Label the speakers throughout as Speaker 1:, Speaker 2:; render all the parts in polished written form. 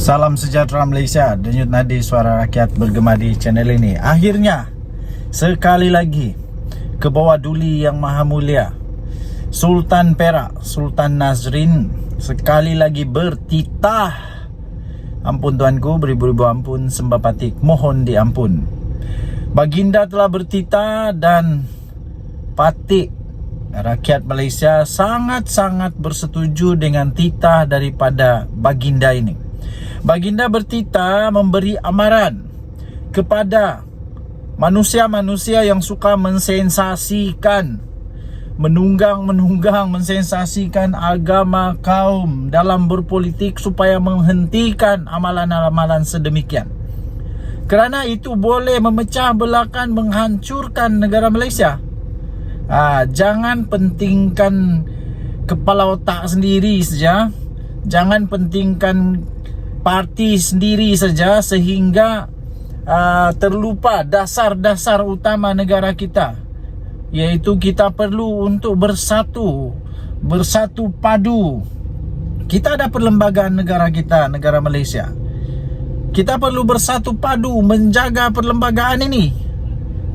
Speaker 1: Salam sejahtera Malaysia. Denyut nadi suara rakyat bergema di channel ini. Akhirnya sekali lagi ke bawah duli yang maha mulia Sultan Perak, Sultan Nazrin sekali lagi bertitah. Ampun tuanku, beribu-ribu ampun, sembah patik, mohon diampun. Baginda telah bertitah dan patik rakyat Malaysia sangat-sangat bersetuju dengan titah daripada baginda ini. Baginda bertitah memberi amaran kepada manusia-manusia yang suka mensensasikan, menunggang, mensensasikan agama kaum dalam berpolitik supaya menghentikan amalan-amalan sedemikian. Kerana itu boleh memecah belahkan, menghancurkan negara Malaysia. Jangan pentingkan kepala otak sendiri saja. Jangan pentingkan parti sendiri saja sehingga terlupa dasar-dasar utama negara kita, iaitu kita perlu untuk bersatu padu. Kita ada perlembagaan negara kita, negara Malaysia. Kita perlu bersatu padu menjaga perlembagaan ini.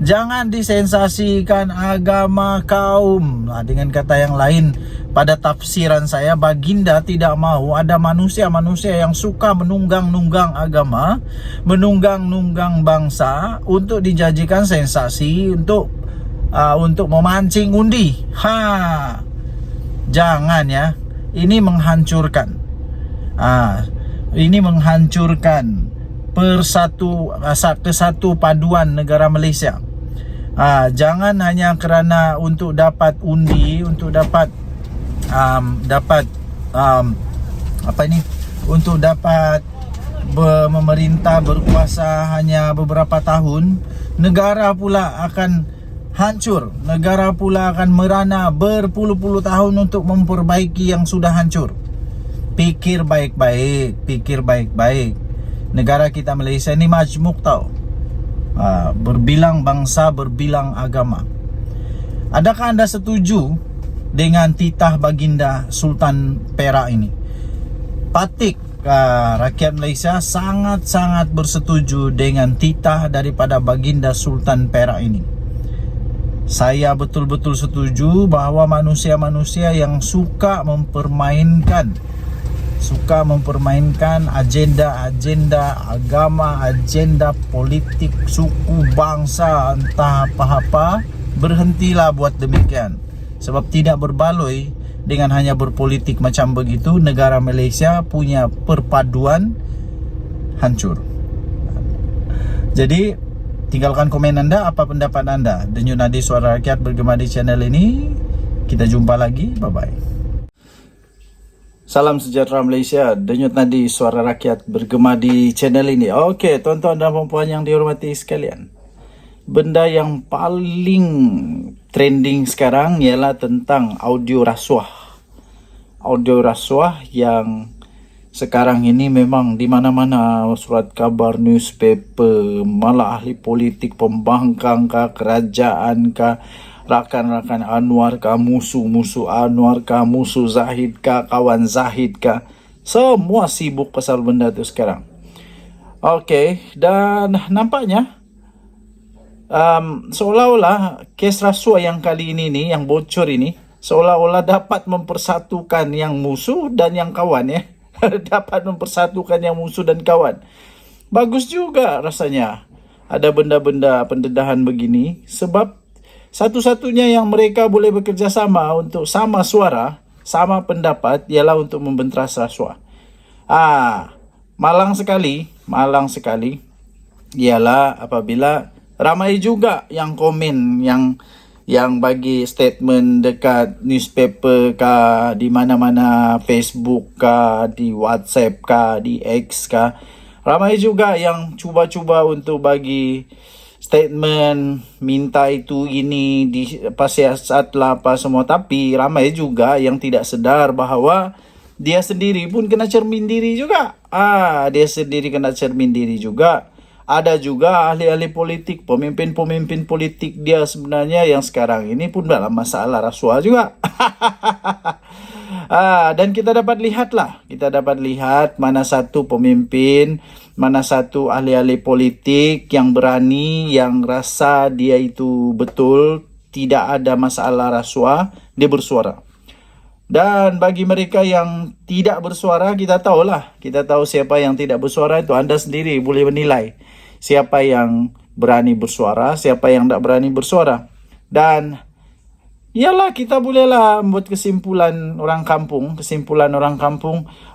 Speaker 1: Jangan disensasikan agama kaum. Dengan kata yang lain, pada tafsiran saya, baginda tidak mahu ada manusia-manusia yang suka menunggang-nunggang agama, menunggang-nunggang bangsa untuk dijanjikan sensasi, untuk memancing undi. Jangan ya. Ini menghancurkan. Ini menghancurkan kesatu paduan negara Malaysia. Jangan hanya kerana untuk dapat undi, untuk dapat untuk dapat memerintah, berkuasa hanya beberapa tahun, negara pula akan hancur. Negara pula akan merana berpuluh-puluh tahun untuk memperbaiki yang sudah hancur. Pikir baik-baik. Negara kita Malaysia ni majmuk tau. Berbilang bangsa, berbilang agama. Adakah anda setuju dengan titah baginda Sultan Perak ini? Patik rakyat Malaysia sangat-sangat bersetuju dengan titah daripada baginda Sultan Perak ini. Saya betul-betul setuju bahawa manusia-manusia yang suka mempermainkan agenda agama, agenda politik, suku, bangsa, entah apa-apa, berhentilah buat demikian. Sebab tidak berbaloi dengan hanya berpolitik macam begitu, negara Malaysia punya perpaduan hancur. Jadi tinggalkan komen anda, apa pendapat anda. Denyut nadi suara rakyat bergema di channel ini. Kita jumpa lagi, bye-bye. Salam sejahtera Malaysia, denyut nadi suara rakyat bergema di channel ini. Okey, tuan-tuan dan puan-puan yang dihormati sekalian, benda yang paling trending sekarang ialah tentang audio rasuah. Audio rasuah yang sekarang ini memang di mana-mana, surat khabar, newspaper, malah ahli politik, pembangkang kah, kerajaan kah, rakan-rakan Anwar kah, musuh-musuh Anwar kah, musuh Zahid kah, kawan Zahid kah, semua sibuk pasal benda tu sekarang. Okey, dan nampaknya seolah-olah kes rasuah yang kali ini ni, yang bocor ini, seolah-olah dapat mempersatukan yang musuh dan yang kawan ya. Dapat mempersatukan yang musuh dan kawan. Bagus juga rasanya ada benda-benda pendedahan begini, sebab satu-satunya yang mereka boleh bekerjasama untuk sama suara, sama pendapat, ialah untuk membenteras rasuah. Malang sekali ialah apabila ramai juga yang komen, yang bagi statement dekat newspaper kah, di mana-mana, Facebook kah, di WhatsApp kah, di X kah. Ramai juga yang cuba-cuba untuk bagi statement, minta itu ini, siasat lah apa semua. Tapi ramai juga yang tidak sedar bahawa dia sendiri pun kena cermin diri juga. Dia sendiri kena cermin diri juga. Ada juga ahli-ahli politik, pemimpin-pemimpin politik dia sebenarnya yang sekarang ini pun dalam masalah rasuah juga. Dan kita dapat lihat mana satu pemimpin, mana satu ahli-ahli politik yang berani, yang rasa dia itu betul, tidak ada masalah rasuah, dia bersuara. Dan bagi mereka yang tidak bersuara, kita tahu siapa yang tidak bersuara itu Anda sendiri boleh menilai. Siapa yang berani bersuara, siapa yang tidak berani bersuara. Dan iyalah, kita bolehlah membuat kesimpulan orang kampung.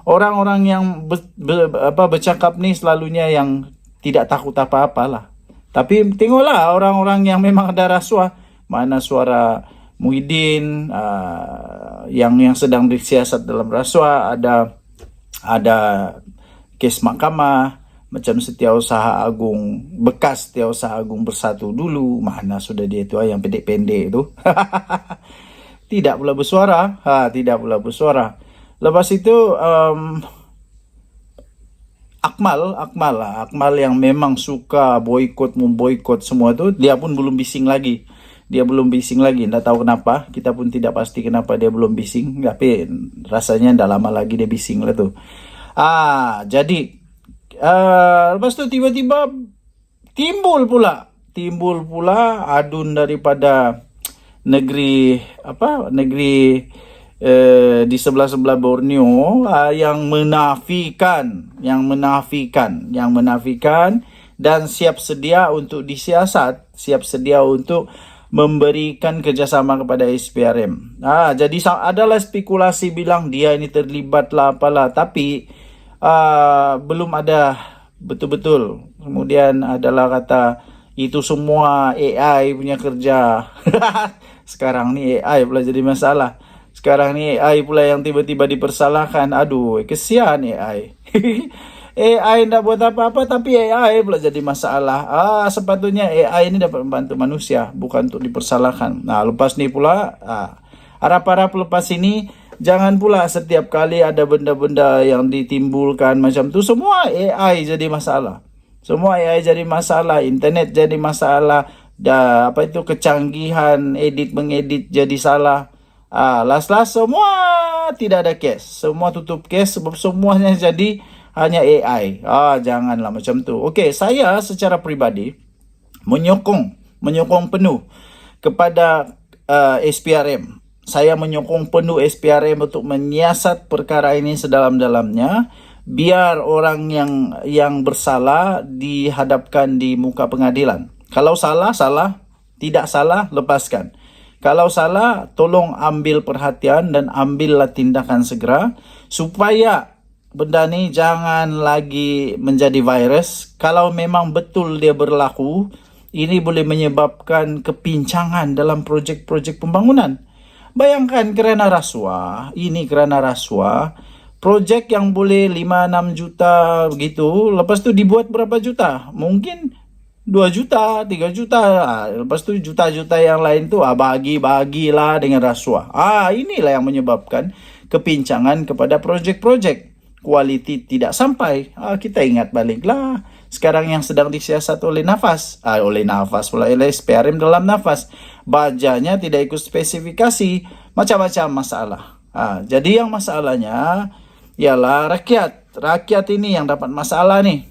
Speaker 1: Orang-orang yang bercakap ni selalunya yang tidak takut apa-apalah. Tapi tengoklah orang-orang yang memang ada rasuah. Mana suara Muhyiddin yang sedang disiasat dalam rasuah, ada kes mahkamah macam Setiausaha Agung, bekas Setiausaha Agung Bersatu dulu, mana sudah dia itu yang pendek-pendek itu. Tidak pula bersuara. Lepas itu Akmal yang memang suka memboikot semua itu, dia pun belum bising lagi. Tidak tahu kenapa, kita pun tidak pasti kenapa dia belum bising, tapi rasanya tidak lama lagi dia bising lah tuh. Jadi lepas itu tiba-tiba timbul pula adun daripada negeri di sebelah Borneo yang menafikan dan siap sedia untuk disiasat, siap sedia untuk memberikan kerjasama kepada SPRM. Jadi adalah spekulasi bilang dia ini terlibat lah apalah, tapi belum ada betul-betul. Kemudian adalah kata itu semua AI punya kerja. Sekarang ni AI pula jadi masalah. Sekarang ni AI pula yang tiba-tiba dipersalahkan. Aduh, kesian AI. AI tidak buat apa-apa, tapi AI pula jadi masalah. Sepatutnya AI ini dapat membantu manusia, bukan untuk dipersalahkan. Lepas ni pula, harap-harap lepas ini, jangan pula setiap kali ada benda-benda yang ditimbulkan macam tu, semua AI jadi masalah. Internet jadi masalah. Kecanggihan mengedit jadi salah. Last semua tidak ada case. Semua tutup case sebab semuanya jadi hanya AI. Janganlah macam tu. Okey, saya secara pribadi menyokong penuh kepada SPRM. Saya menyokong penuh SPRM untuk menyiasat perkara ini sedalam-dalamnya, biar orang yang bersalah dihadapkan di muka pengadilan. Kalau salah, tidak salah, lepaskan. Kalau salah, tolong ambil perhatian dan ambillah tindakan segera supaya benda ni jangan lagi menjadi virus. Kalau memang betul dia berlaku, ini boleh menyebabkan kepincangan dalam projek-projek pembangunan. Bayangkan kerana rasuah, projek yang boleh 5-6 juta begitu, lepas tu dibuat berapa juta? Mungkin 2 juta, 3 juta. Lepas tu juta-juta yang lain tu bagi-bagilah dengan rasuah. Inilah yang menyebabkan kepincangan kepada projek-projek. Kualiti tidak sampai. Kita ingat baliklah sekarang yang sedang disiasat oleh oleh SPRM dalam nafas. Bajanya tidak ikut spesifikasi, macam-macam masalah. Jadi yang masalahnya ialah rakyat ini yang dapat masalah nih.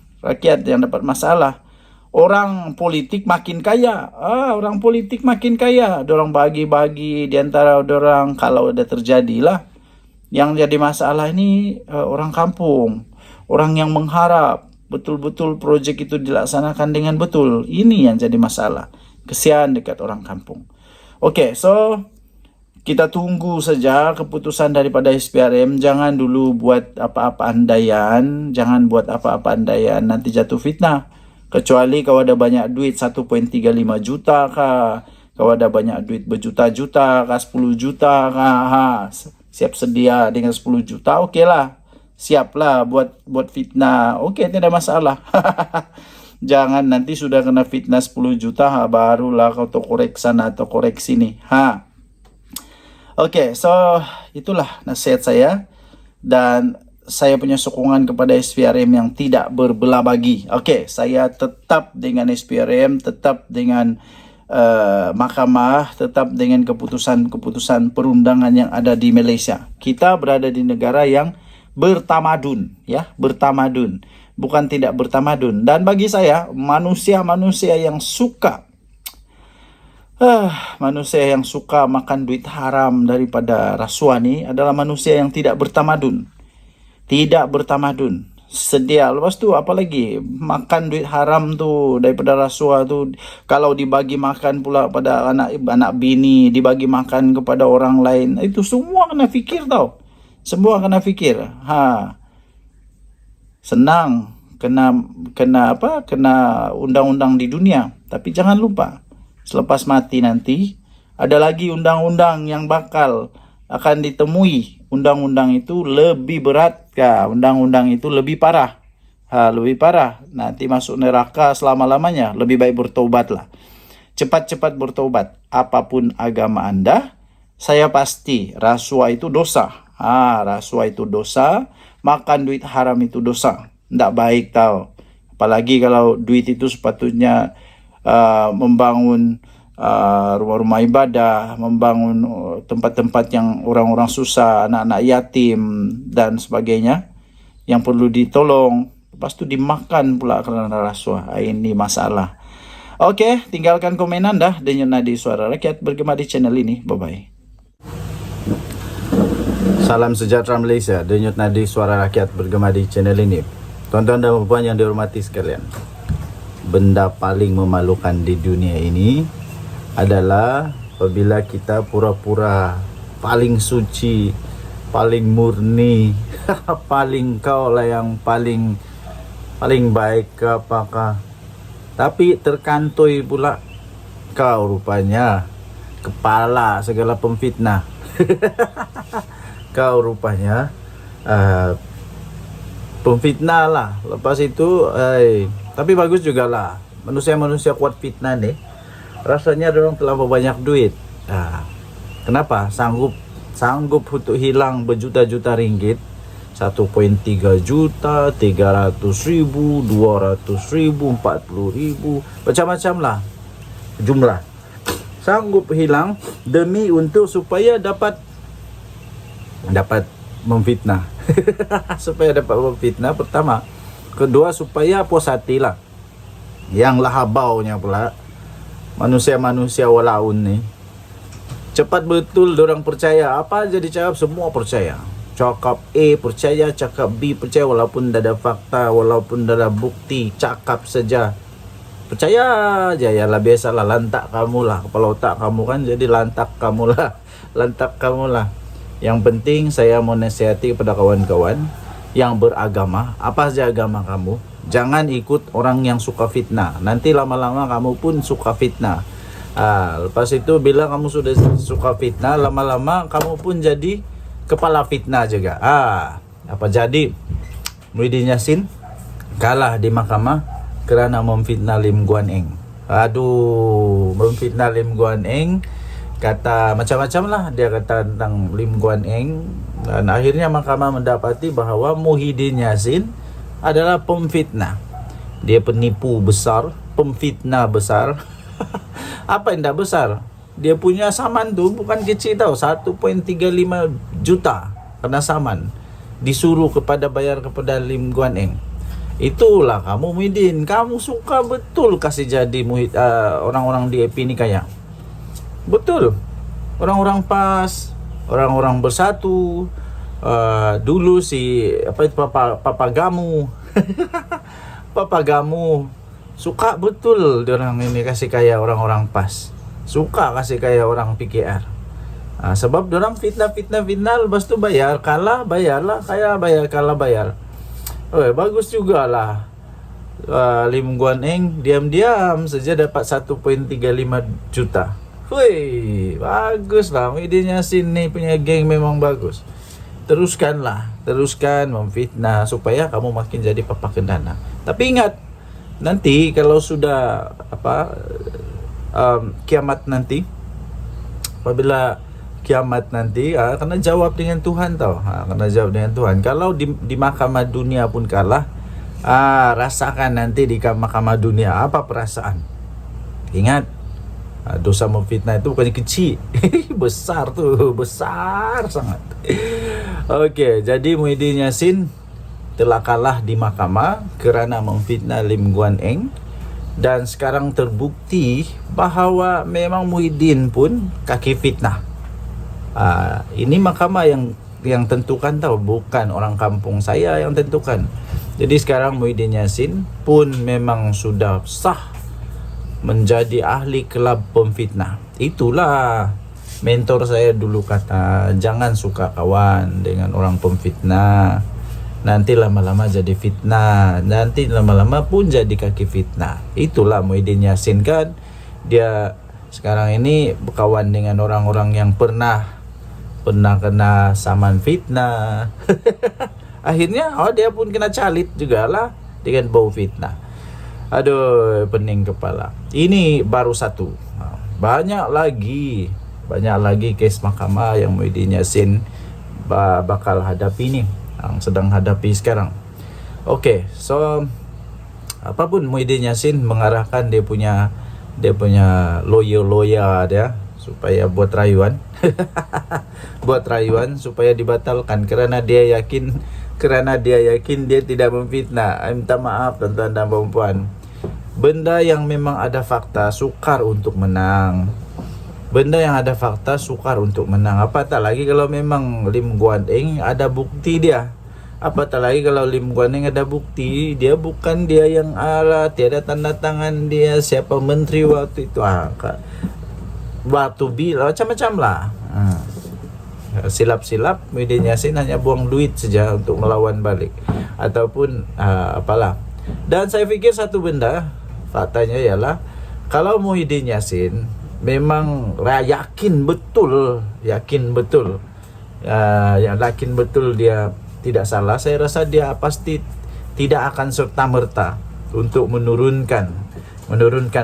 Speaker 1: Orang politik makin kaya. Dorang bagi-bagi di antara dorang kalau ada terjadilah. Yang jadi masalah ini orang kampung, orang yang mengharap betul-betul projek itu dilaksanakan dengan betul. Ini yang jadi masalah. Kesian dekat orang kampung. Okey, so kita tunggu saja keputusan daripada SPRM. Jangan dulu buat apa-apa andaian. Nanti jatuh fitnah. Kecuali kau ada banyak duit 1.35 juta kah, kau ada banyak duit berjuta-juta kah, 10 juta kah, siap sedia dengan 10 juta, okeylah. Siaplah buat fitnah. Okey, tidak ada masalah. Jangan nanti sudah kena fitnah 10 juta, barulah kau korek sana atau korek sini. Okey, so itulah nasihat saya. Dan saya punya sokongan kepada SPRM yang tidak berbelah bagi. Okey, saya tetap dengan SPRM, tetap dengan mahkamah tetap dengan keputusan-keputusan perundangan yang ada di Malaysia. Kita berada di negara yang bertamadun, ya, bertamadun, bukan tidak bertamadun. Dan bagi saya, manusia-manusia yang suka makan duit haram daripada rasuah ni adalah manusia yang tidak bertamadun. Tidak bertamadun. Sedia. Lepas tu apalagi makan duit haram tu daripada rasuah tu, kalau dibagi makan pula pada anak bini, dibagi makan kepada orang lain, itu semua kena fikir tau. Semua kena fikir. Senang kena undang-undang di dunia, tapi jangan lupa selepas mati nanti ada lagi undang-undang yang bakal akan ditemui. Undang-undang itu lebih berat, undang-undang itu lebih parah. Lebih parah. Nanti masuk neraka selama-lamanya. Lebih baik bertobatlah. Cepat-cepat bertobat. Apapun agama Anda, saya pasti rasuah itu dosa. Rasuah itu dosa. Makan duit haram itu dosa. Tidak baik tau. Apalagi kalau duit itu sepatutnya membangun rumah-rumah ibadah, membangun tempat-tempat yang orang-orang susah, anak-anak yatim dan sebagainya yang perlu ditolong. Lepas tu dimakan pula kerana rasuah. Ini masalah. Okey, tinggalkan komen anda. Denyut Nadi Suara Rakyat bergema di channel ini. Bye-bye. Salam sejahtera Malaysia. Denyut Nadi Suara Rakyat bergema di channel ini. Tuan-tuan dan puan yang dihormati sekalian, benda paling memalukan di dunia ini adalah apabila kita pura-pura paling suci, paling murni, paling kau lah yang paling baik ke apakah, tapi terkantoi pula kau rupanya kepala segala pemfitnah. Kau rupanya pemfitnah lah. Lepas itu tapi bagus jugalah manusia-manusia kuat fitnah ni. Rasanya orang terlalu banyak duit. Kenapa? Sanggup untuk hilang berjuta-juta ringgit. 1.3 juta, 300 ribu, 200 ribu, 40 ribu, macam-macam lah jumlah. Sanggup hilang demi untuk supaya dapat memfitnah. Supaya dapat memfitnah pertama. Kedua, supaya puas hati lah. Yang lahabaunya pula manusia-manusia walaun ni cepat betul dorang percaya apa aja dicakap, semua percaya. Cakap A percaya, cakap B percaya, walaupun dah ada fakta, walaupun dah ada bukti, cakap saja percaya aja. Yalah, biasalah, lantak kamu lah, kepala otak kamu kan, jadi lantak kamu lah. Lantak kamu lah. Yang penting saya mau nasihati kepada kawan-kawan yang beragama, apa saja agama kamu, jangan ikut orang yang suka fitnah. Nanti lama-lama kamu pun suka fitnah. Lepas itu bila kamu sudah suka fitnah, lama-lama kamu pun jadi kepala fitnah juga. Apa jadi Muhyiddin Yassin kalah di mahkamah kerana memfitnah Lim Guan Eng. Memfitnah Lim Guan Eng, kata macam-macam lah dia kata tentang Lim Guan Eng. Dan akhirnya mahkamah mendapati bahawa Muhyiddin Yassin adalah pemfitnah. Dia penipu besar, pemfitnah besar. Apa yang tak besar? Dia punya saman tu bukan kecil tau, 1.35 juta kena saman. Disuruh bayar kepada Lim Guan Eng. Itulah kamu Muhyiddin, kamu suka betul kasih jadi orang-orang DAP ni kaya. Betul. Orang-orang PAS, orang-orang bersatu. Dulu si Papa Gamu Papa Gamu suka betul diorang ini kasih kaya orang-orang PAS, suka kasih kaya orang PKR. Sebab diorang fitnah, lepas tu bayar, kalah bayarlah, kaya bayar, kalah bayar. Bagus jugalah. Lim Guan Eng diam-diam saja dapat 1.35 juta. Bagus lah Muhyiddin Yassin ni punya geng, memang bagus. Teruskan memfitnah supaya kamu makin jadi papa kendana. Tapi ingat, nanti kalau sudah kiamat nanti, apabila kiamat nanti, kena jawab dengan Tuhan tau. Kena jawab dengan Tuhan. Kalau di mahkamah dunia pun kalah, rasakan nanti di mahkamah dunia apa perasaan. Ingat, Dosa memfitnah itu bukannya kecil. Besar tuh, besar sangat. Oke, jadi Muhyiddin Yassin telah kalah di mahkamah kerana memfitnah Lim Guan Eng. Dan sekarang terbukti bahawa memang Muhyiddin pun kaki fitnah. Ini mahkamah yang tentukan tahu, bukan orang kampung saya yang tentukan. Jadi sekarang Muhyiddin Yassin pun memang sudah sah menjadi ahli kelab pemfitnah. Itulah mentor saya dulu kata, jangan suka kawan dengan orang pemfitnah. Nanti lama-lama jadi fitnah, nanti lama-lama pun jadi kaki fitnah. Itulah Muhyiddin Yassin kan. Dia sekarang ini berkawan dengan orang-orang yang pernah kena saman fitnah. Akhirnya dia pun kena calit juga lah dengan bau fitnah. Aduh, pening kepala. Ini baru satu. Banyak lagi kes mahkamah yang Muhyiddin Yassin bakal hadapi ni, yang sedang hadapi sekarang. Okey, so apapun Muhyiddin Yassin mengarahkan dia punya lawyer dia supaya buat rayuan. Buat rayuan supaya dibatalkan kerana dia yakin dia tidak memfitnah. Minta maaf tuan-tuan dan puan-puan. Benda yang memang ada fakta sukar untuk menang. Apatah lagi kalau memang Lim Guan Eng ada bukti dia. Apatah lagi kalau Lim Guan Eng ada bukti dia bukan dia yang tiada tanda tangan dia, siapa menteri waktu itu. Waktu bila macam-macam lah. Silap-silap Muhyiddin Yassin hanya buang duit saja untuk melawan balik ataupun apalah. Dan saya fikir satu benda, faktanya ialah kalau Muhyiddin Yassin memang yakin betul dia tidak salah, saya rasa dia pasti tidak akan serta-merta untuk menurunkan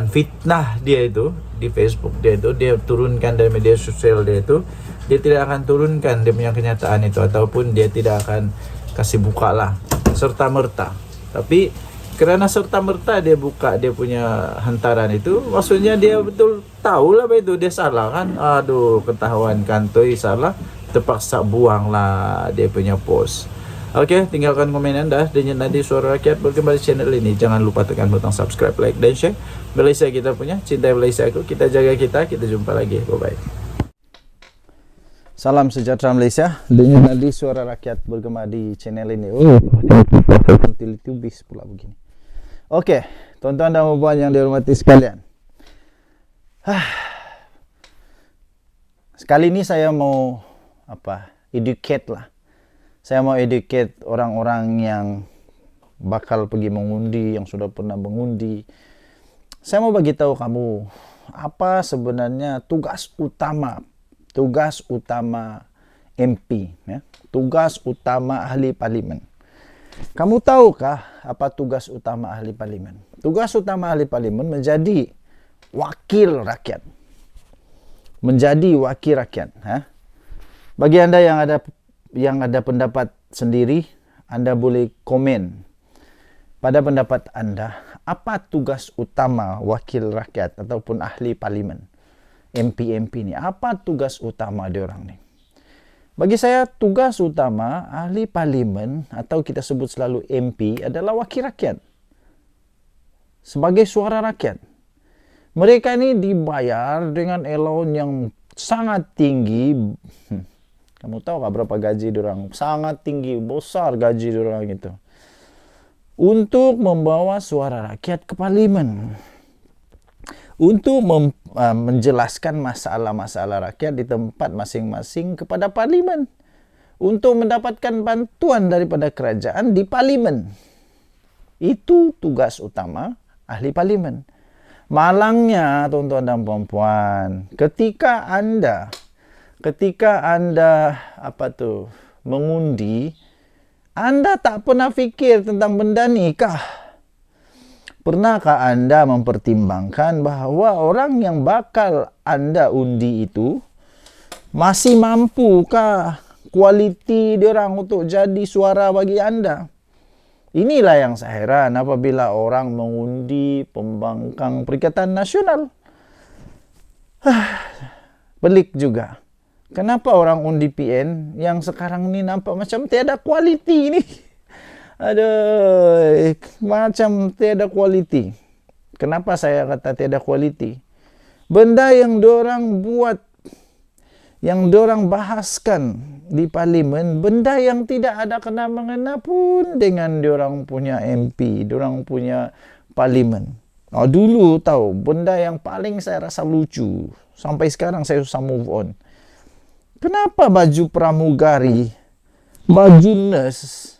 Speaker 1: fitnah dia itu di Facebook dia turunkan dari media sosial dia itu. Dia tidak akan turunkan dia punya kenyataan itu, ataupun dia tidak akan kasih buka lah serta-merta. Tapi kerana serta-merta dia buka dia punya hantaran itu, maksudnya dia betul tahu lah itu dia salah kan. Aduh, ketahuan kantoi salah, terpaksa buang lah dia punya post. Okey, tinggalkan komen anda. Dan nanti Suara Rakyat berkembali channel ini. Jangan lupa tekan butang subscribe, like dan share. Malaysia kita punya, cintai Malaysia aku, kita jaga kita jumpa lagi. Bye-bye. Salam sejahtera Malaysia. Dengan nanti Suara Rakyat bergema di channel ini. Teletubbies pula begini. Okey, tuan-tuan dan puan yang dihormati sekalian. Sekali ini saya mau educate lah. Saya mau educate orang-orang yang bakal pergi mengundi, yang sudah pernah mengundi. Saya mau bagi tahu kamu apa sebenarnya tugas utama MP, ya? Tugas utama ahli parlimen. Kamu tahukah apa tugas utama ahli parlimen? Tugas utama ahli parlimen menjadi wakil rakyat. Bagi anda yang ada pendapat sendiri, anda boleh komen pada pendapat anda, apa tugas utama wakil rakyat ataupun ahli parlimen, MP ni, apa tugas utama diorang ni? Bagi saya, tugas utama ahli parlimen atau kita sebut selalu MP adalah wakil rakyat, sebagai suara rakyat. Mereka ini dibayar dengan allowance yang sangat tinggi. Kamu tahu berapa gaji diorang? Sangat tinggi, besar gaji diorang itu, untuk membawa suara rakyat ke parlimen, untuk menjelaskan masalah-masalah rakyat di tempat masing-masing kepada parlimen, untuk mendapatkan bantuan daripada kerajaan di parlimen. Itu tugas utama ahli parlimen. Malangnya tuan-tuan dan puan-puan, ketika anda mengundi, anda tak pernah fikir tentang benda ni kah? Pernahkah anda mempertimbangkan bahawa orang yang bakal anda undi itu masih mampukah kualiti diorang untuk jadi suara bagi anda? Inilah yang saya heran apabila orang mengundi pembangkang Perikatan Nasional. Pelik juga. Kenapa orang undi PN yang sekarang ini nampak macam tiada kualiti ni? Aduh, macam tiada kualiti. Kenapa saya kata tiada kualiti? Benda yang dorang buat, yang dorang bahaskan di parlimen, benda yang tidak ada kena-mengena pun dengan dorang punya MP, dorang punya parlimen. Dulu tahu, benda yang paling saya rasa lucu, sampai sekarang saya susah move on. Kenapa baju pramugari, baju nurse,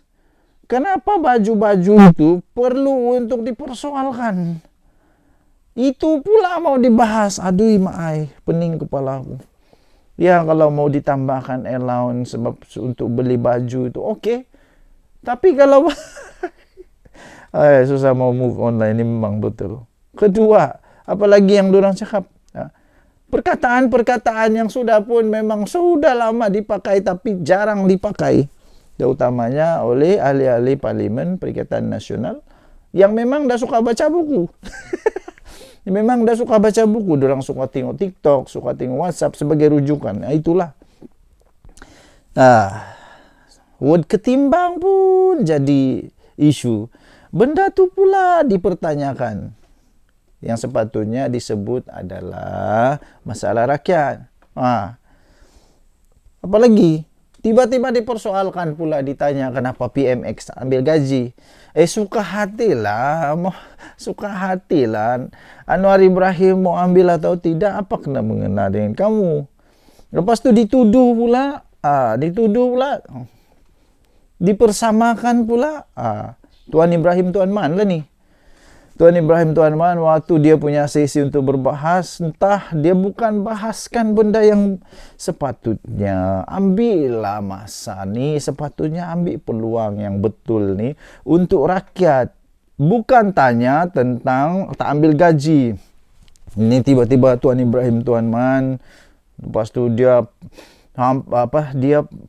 Speaker 1: kenapa baju-baju itu perlu untuk dipersoalkan? Itu pula mau dibahas. Aduh, maai, pening kepala aku. Ya, kalau mau ditambahkan allowance sebab untuk beli baju itu okey. Tapi kalau susah mau move online, ini memang betul. Kedua, apalagi yang dorang cakap, perkataan-perkataan yang sudah pun memang sudah lama dipakai tapi jarang dipakai, terutamanya oleh ahli-ahli parlimen Perikatan Nasional yang memang dah suka baca buku. Memang dah suka baca buku, dorang suka tengok TikTok, suka tengok WhatsApp sebagai rujukan. Itulah. Word ketimbang pun jadi isu. Benda tu pula dipertanyakan. Yang sepatutnya disebut adalah masalah rakyat. Apalagi tiba-tiba dipersoalkan pula, ditanya kenapa PMX ambil gaji. Suka hatilah Anwar Ibrahim mau ambil atau tidak, apa kena mengena dengan kamu. Lepas tu dituduh pula, dipersamakan pula. Tuan Ibrahim Tuan Man lah ni. Tuan Ibrahim Tuan Man waktu dia punya sesi untuk berbahas, entah dia bukan bahaskan benda yang sepatutnya. Ambillah masa ni, sepatutnya ambil peluang yang betul ni untuk rakyat. Bukan tanya tentang tak ambil gaji. Ini tiba-tiba Tuan Ibrahim Tuan Man, lepas tu dia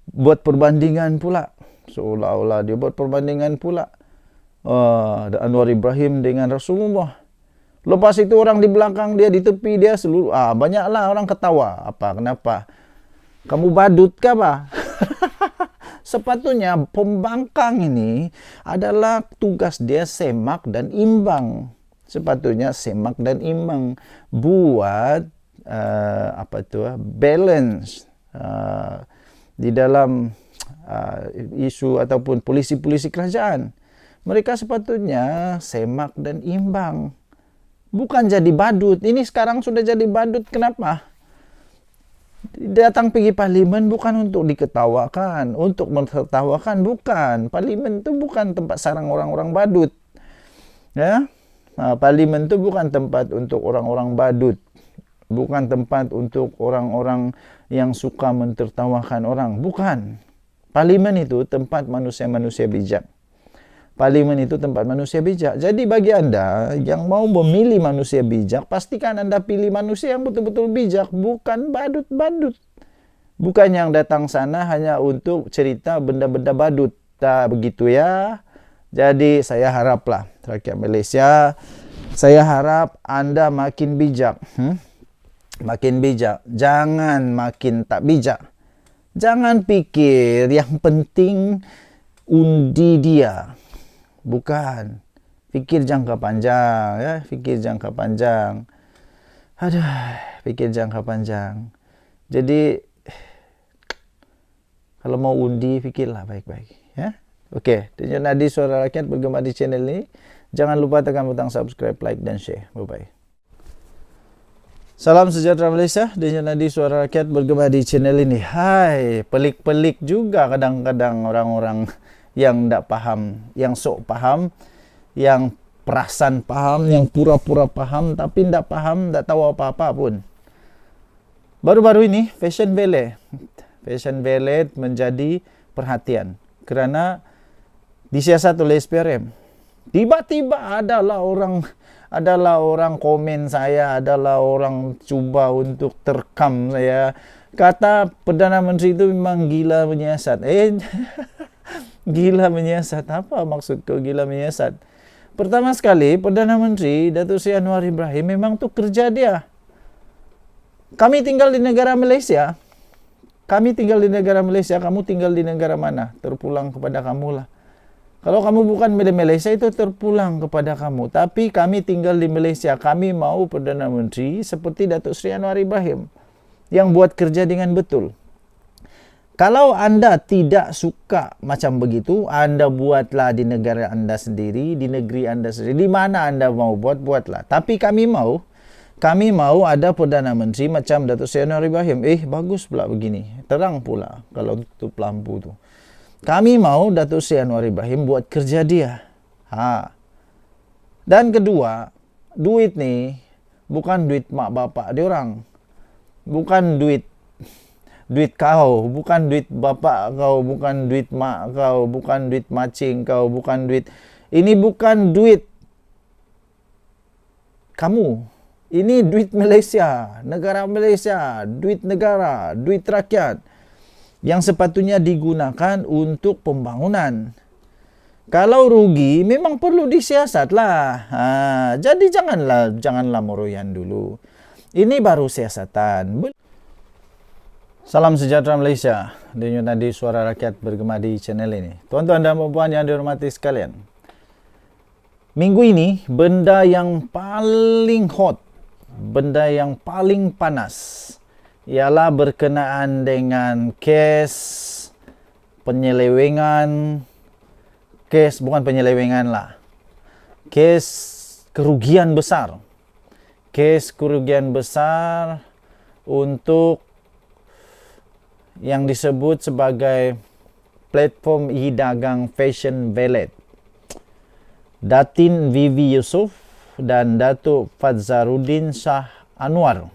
Speaker 1: buat perbandingan pula. Seolah-olah dia buat perbandingan pula. Anwar Ibrahim dengan Rasulullah. Lepas itu orang di belakang dia, di tepi dia seluruh banyaklah orang ketawa. Kenapa? Kamu badut ke apa? Sepatutnya pembangkang ini adalah tugas dia semak dan imbang. Sepatutnya semak dan imbang buat balance di dalam isu ataupun polisi-polisi kerajaan. Mereka sepatutnya semak dan imbang. Bukan jadi badut. Ini sekarang sudah jadi badut. Kenapa? Datang pergi parlimen bukan untuk diketawakan, untuk mentertawakan, bukan. Parlimen itu bukan tempat sarang orang-orang badut. Ya? Parlimen itu bukan tempat untuk orang-orang badut. Bukan tempat untuk orang-orang yang suka mentertawakan orang. Bukan. Parlimen itu tempat manusia-manusia bijak. Parlimen itu tempat manusia bijak. Jadi bagi anda yang mau memilih manusia bijak, pastikan anda pilih manusia yang betul-betul bijak, bukan badut-badut. Bukan yang datang sana hanya untuk cerita benda-benda badut. Begitu ya. Jadi saya haraplah rakyat Malaysia, saya harap anda makin bijak. Makin bijak. Jangan makin tak bijak. Jangan pikir yang penting undi dia. Bukan. Fikir jangka panjang, ya, fikir jangka panjang. Fikir jangka panjang. Jadi kalau mau undi, fikirlah baik-baik, ya. Okey, Denyut Nadi Suara Rakyat bergema di channel ini. Jangan lupa tekan butang subscribe, like dan share. Bye-bye. Salam sejahtera Malaysia, Denyut Nadi Suara Rakyat bergema di channel ini. Hai, pelik-pelik juga kadang-kadang orang-orang yang tak faham, yang sok faham, yang perasan faham, yang pura-pura faham tapi tak faham, tak tahu apa-apa pun. Baru-baru ini fashion valet menjadi perhatian kerana disiasat oleh SPRM. Tiba-tiba adalah orang komen saya, adalah orang cuba untuk terkam saya. Kata Perdana Menteri itu memang gila menyiasat. Gila menyiasat. Apa maksud kau gila menyiasat? Pertama sekali, Perdana Menteri Datuk Seri Anwar Ibrahim memang tu kerja dia. Kami tinggal di negara Malaysia. Kami tinggal di negara Malaysia, kamu tinggal di negara mana? Terpulang kepada kamu lah. Kalau kamu bukan di Malaysia, itu terpulang kepada kamu. Tapi kami tinggal di Malaysia. Kami mau Perdana Menteri seperti Datuk Seri Anwar Ibrahim yang buat kerja dengan betul. Kalau anda tidak suka macam begitu, anda buatlah di negara anda sendiri, di negeri anda sendiri. Di mana anda mau buat, buatlah. Tapi kami mau ada Perdana Menteri macam Datuk Seri Anwar Ibrahim. Bagus pula begini. Terang pula kalau tutup lampu tu. Kami mau Datuk Seri Anwar Ibrahim buat kerja dia. Dan kedua, duit ni bukan duit mak bapak dia orang. Bukan duit kau, bukan duit bapak kau, bukan duit mak kau, bukan duit macing kau, bukan duit. Ini bukan duit kamu. Ini duit Malaysia, negara Malaysia, duit negara, duit rakyat yang sepatutnya digunakan untuk pembangunan. Kalau rugi, memang perlu disiasatlah. Jadi janganlah meroyan dulu. Ini baru siasatan. Salam sejahtera Malaysia. Denyut nadi suara rakyat bergema di channel ini. Tuan-tuan dan puan yang dihormati sekalian. Minggu ini, benda yang paling hot, benda yang paling panas ialah berkenaan dengan kes penyelewengan, bukan penyelewengan lah, kes kerugian besar. Kes kerugian besar untuk yang disebut sebagai platform e-dagang Fashion Valet. Datin Vivi Yusof dan Datuk Fadzarudin Shah Anwar.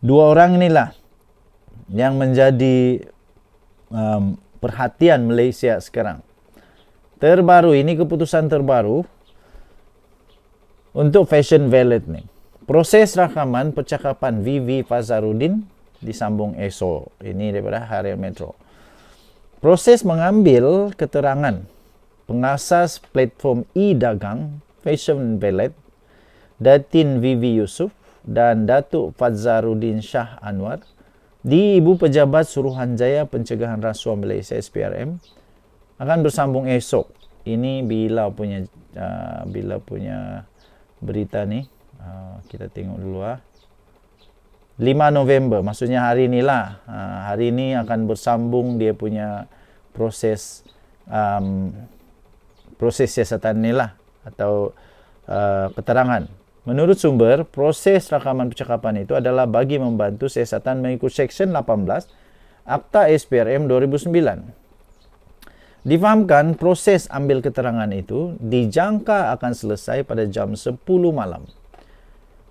Speaker 1: Dua orang inilah yang menjadi perhatian Malaysia sekarang. Terbaru ini, keputusan terbaru untuk Fashion Valet ni. Proses rakaman percakapan Vivi Fadzarudin disambung esok. Ini daripada Harian Metro. Proses mengambil keterangan pengasas platform e-dagang Fashion Valet, Datin Vivi Yusof dan Datuk Fadzarudin Shah Anwar di Ibu Pejabat Suruhanjaya Pencegahan Rasuah Malaysia SPRM akan bersambung esok. Ini bila punya berita ni. Kita tengok dulu 5 November, maksudnya hari inilah. Hari ini akan bersambung dia punya proses siasatan ni lah, atau keterangan. Menurut sumber, proses rakaman percakapan itu adalah bagi membantu siasatan mengikut Seksyen 18 Akta SPRM 2009. Difahamkan proses ambil keterangan itu dijangka akan selesai pada jam 10 malam.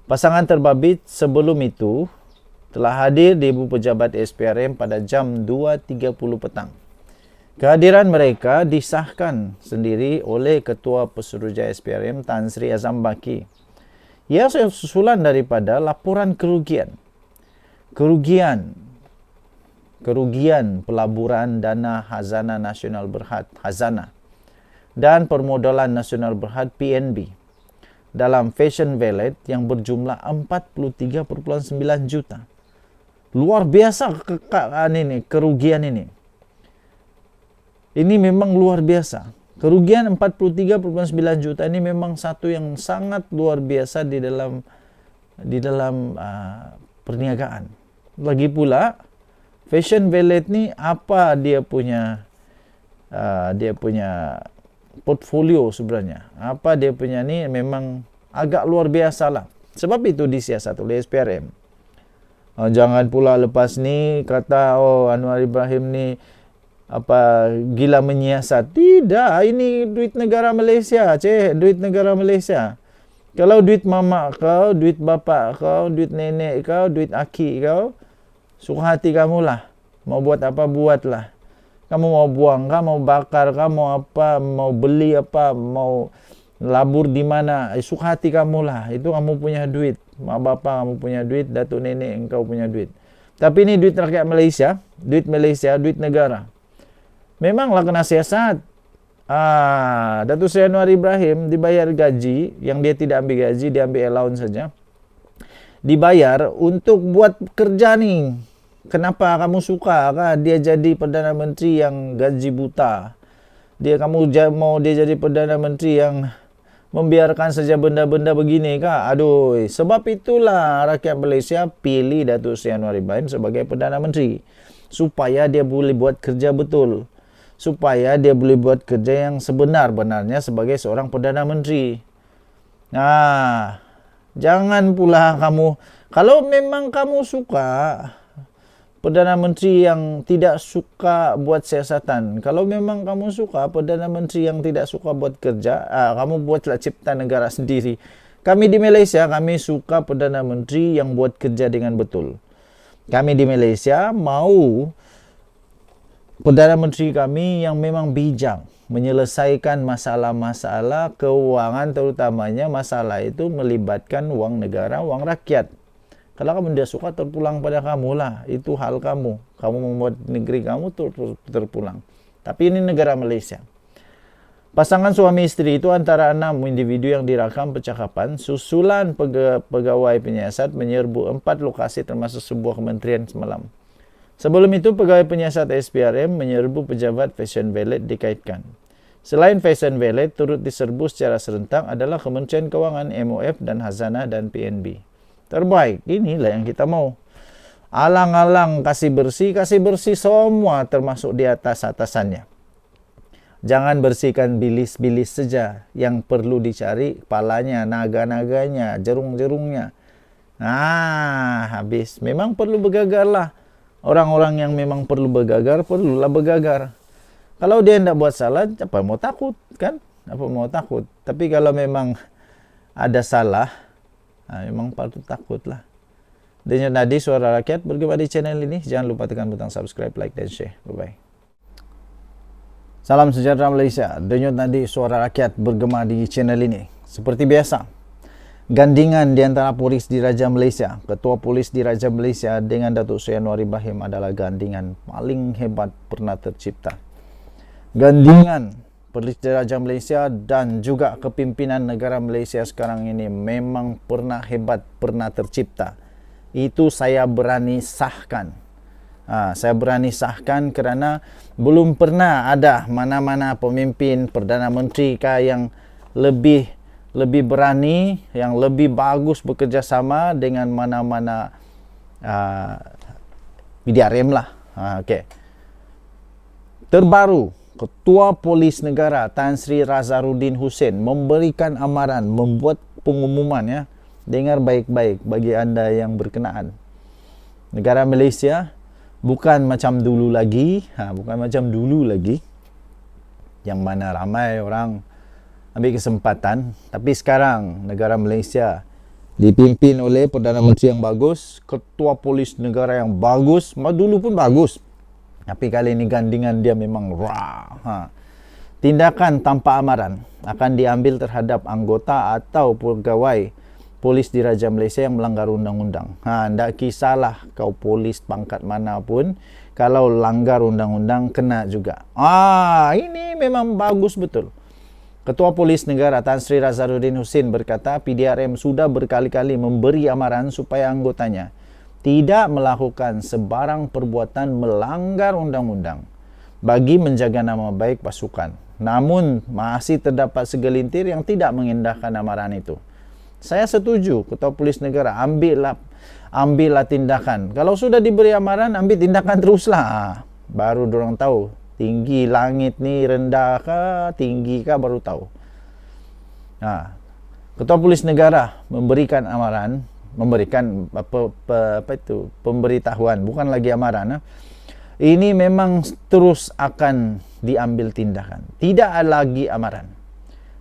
Speaker 1: Pasangan terbabit sebelum itu telah hadir di Ibu Pejabat SPRM pada jam 2.30 petang. Kehadiran mereka disahkan sendiri oleh Ketua Pesuruhjaya SPRM Tan Sri Azam Baki. Ia susulan daripada laporan kerugian pelaburan dana Hazanah Nasional Berhad Hazanah dan permodalan nasional berhad PNB dalam Fashion Valet yang berjumlah 43.9 juta. Luar biasa kerugian ini. Ini memang luar biasa. Kerugian 43.9 juta ini memang satu yang sangat luar biasa di dalam perniagaan. Lagi pula Fashion Valet ni apa dia punya portfolio sebenarnya. Apa dia punya ni memang agak luar biasa lah. Sebab itu disiasat oleh SPRM. Jangan pula lepas ni kata Anwar Ibrahim ni gila menyiasat. Tidak, ini duit negara Malaysia, duit negara Malaysia. Kalau duit mamak kau, duit bapak kau, duit nenek kau, duit aki kau, suka hati kamu lah. Mau buat apa, buatlah. Kamu mau buang kah, mau bakar kah, mau apa, mau beli apa, mau labur di mana, suka hati kamu lah. Itu kamu punya duit. Mak bapak kamu punya duit, datuk nenek engkau punya duit. Tapi ini duit rakyat Malaysia, duit negara. Memanglah kena siasat. Datuk Seri Anwar Ibrahim dibayar gaji, yang dia tidak ambil gaji, dia ambil allowance saja.
Speaker 2: dibayar untuk buat kerja nih. Kenapa kamu suka kah dia jadi Perdana Menteri yang gaji buta? Mau dia jadi Perdana Menteri yang membiarkan saja benda-benda begini kah? Aduh, sebab itulah rakyat Malaysia pilih Datuk Seri Anwar Ibrahim sebagai Perdana Menteri. Supaya dia boleh buat kerja betul. Supaya dia boleh buat kerja yang sebenar-benarnya sebagai seorang Perdana Menteri. Nah, jangan pula kamu, kalau memang kamu suka Perdana Menteri yang tidak suka buat siasatan. Kalau memang kamu suka Perdana Menteri yang tidak suka buat kerja, kamu buatlah cipta negara sendiri. Kami di Malaysia, kami suka Perdana Menteri yang buat kerja dengan betul. Kami di Malaysia mau Perdana Menteri kami yang memang bijak menyelesaikan masalah-masalah keuangan, terutamanya masalah itu melibatkan wang negara, wang rakyat. Kalau kamu tidak suka, terpulang pada kamu lah. Itu hal kamu. Kamu membuat negeri kamu terpulang. Tapi ini negara Malaysia. Pasangan suami istri itu antara 6 individu yang direkam percakapan. Susulan pegawai penyiasat menyerbu 4 lokasi termasuk sebuah kementerian semalam. Sebelum itu, pegawai penyiasat SPRM menyerbu pejabat Fashion Valet dikaitkan. Selain Fashion Valet, turut diserbu secara serentak adalah Kementerian Kewangan, MOF dan Hazanah dan PNB. Terbaik, inilah yang kita mau. Alang-alang kasih bersih semua termasuk di atasannya. Jangan bersihkan bilis-bilis saja. Yang perlu dicari kepalanya, naga-naganya, jerung-jerungnya. Habis. Memang perlu bergagar lah. Orang-orang yang memang perlu bergagar, perlulah bergagar. Kalau dia tidak buat salah, apa mau takut, kan? Apa mau takut? Tapi kalau memang ada salah, memang patut takut lah. Denyut nadi suara rakyat bergema di channel ini. Jangan lupa tekan butang subscribe, like, dan share. Bye-bye. Salam sejahtera Malaysia. Denyut nadi suara rakyat bergema di channel ini. Seperti biasa, gandingan di antara polis di Raja Malaysia, Ketua Polis di Raja Malaysia dengan Datuk Seri Anwar Ibrahim adalah gandingan paling hebat pernah tercipta. Gandingan Polis di Raja Malaysia dan juga kepimpinan negara Malaysia sekarang ini memang pernah hebat, pernah tercipta. Itu saya berani sahkan. Saya berani sahkan kerana belum pernah ada mana-mana pemimpin Perdana Menteri yang lebih berani, yang lebih bagus bekerjasama dengan mana-mana PDRM lah. Okay. Terbaru, Ketua Polis Negara Tan Sri Razaruddin Hussein memberikan amaran, membuat pengumuman ya. Dengar baik-baik bagi anda yang berkenaan. Negara Malaysia bukan macam dulu lagi, yang mana ramai orang ambil kesempatan. Tapi sekarang negara Malaysia dipimpin oleh Perdana Menteri yang bagus, Ketua Polis Negara yang bagus. Dulu pun bagus, tapi kali ini gandingan dia memang tindakan tanpa amaran akan diambil terhadap anggota atau pegawai polis di Raja Malaysia yang melanggar undang-undang. Tak kisahlah kau polis pangkat mana pun, kalau langgar undang-undang kena juga. Ini memang bagus betul. Ketua Polis Negara Tan Sri Razaruddin Hussein berkata PDRM sudah berkali-kali memberi amaran supaya anggotanya tidak melakukan sebarang perbuatan melanggar undang-undang bagi menjaga nama baik pasukan. Namun masih terdapat segelintir yang tidak mengindahkan amaran itu. Saya setuju Ketua Polis Negara ambillah tindakan. Kalau sudah diberi amaran, ambil tindakan teruslah. Baru dorang tahu tinggi langit ni rendah kah, tinggi kah, baru tahu. Ketua Polis Negara memberikan amaran, memberikan pemberitahuan, bukan lagi amaran. Ini memang terus akan diambil tindakan. Tidak ada lagi amaran.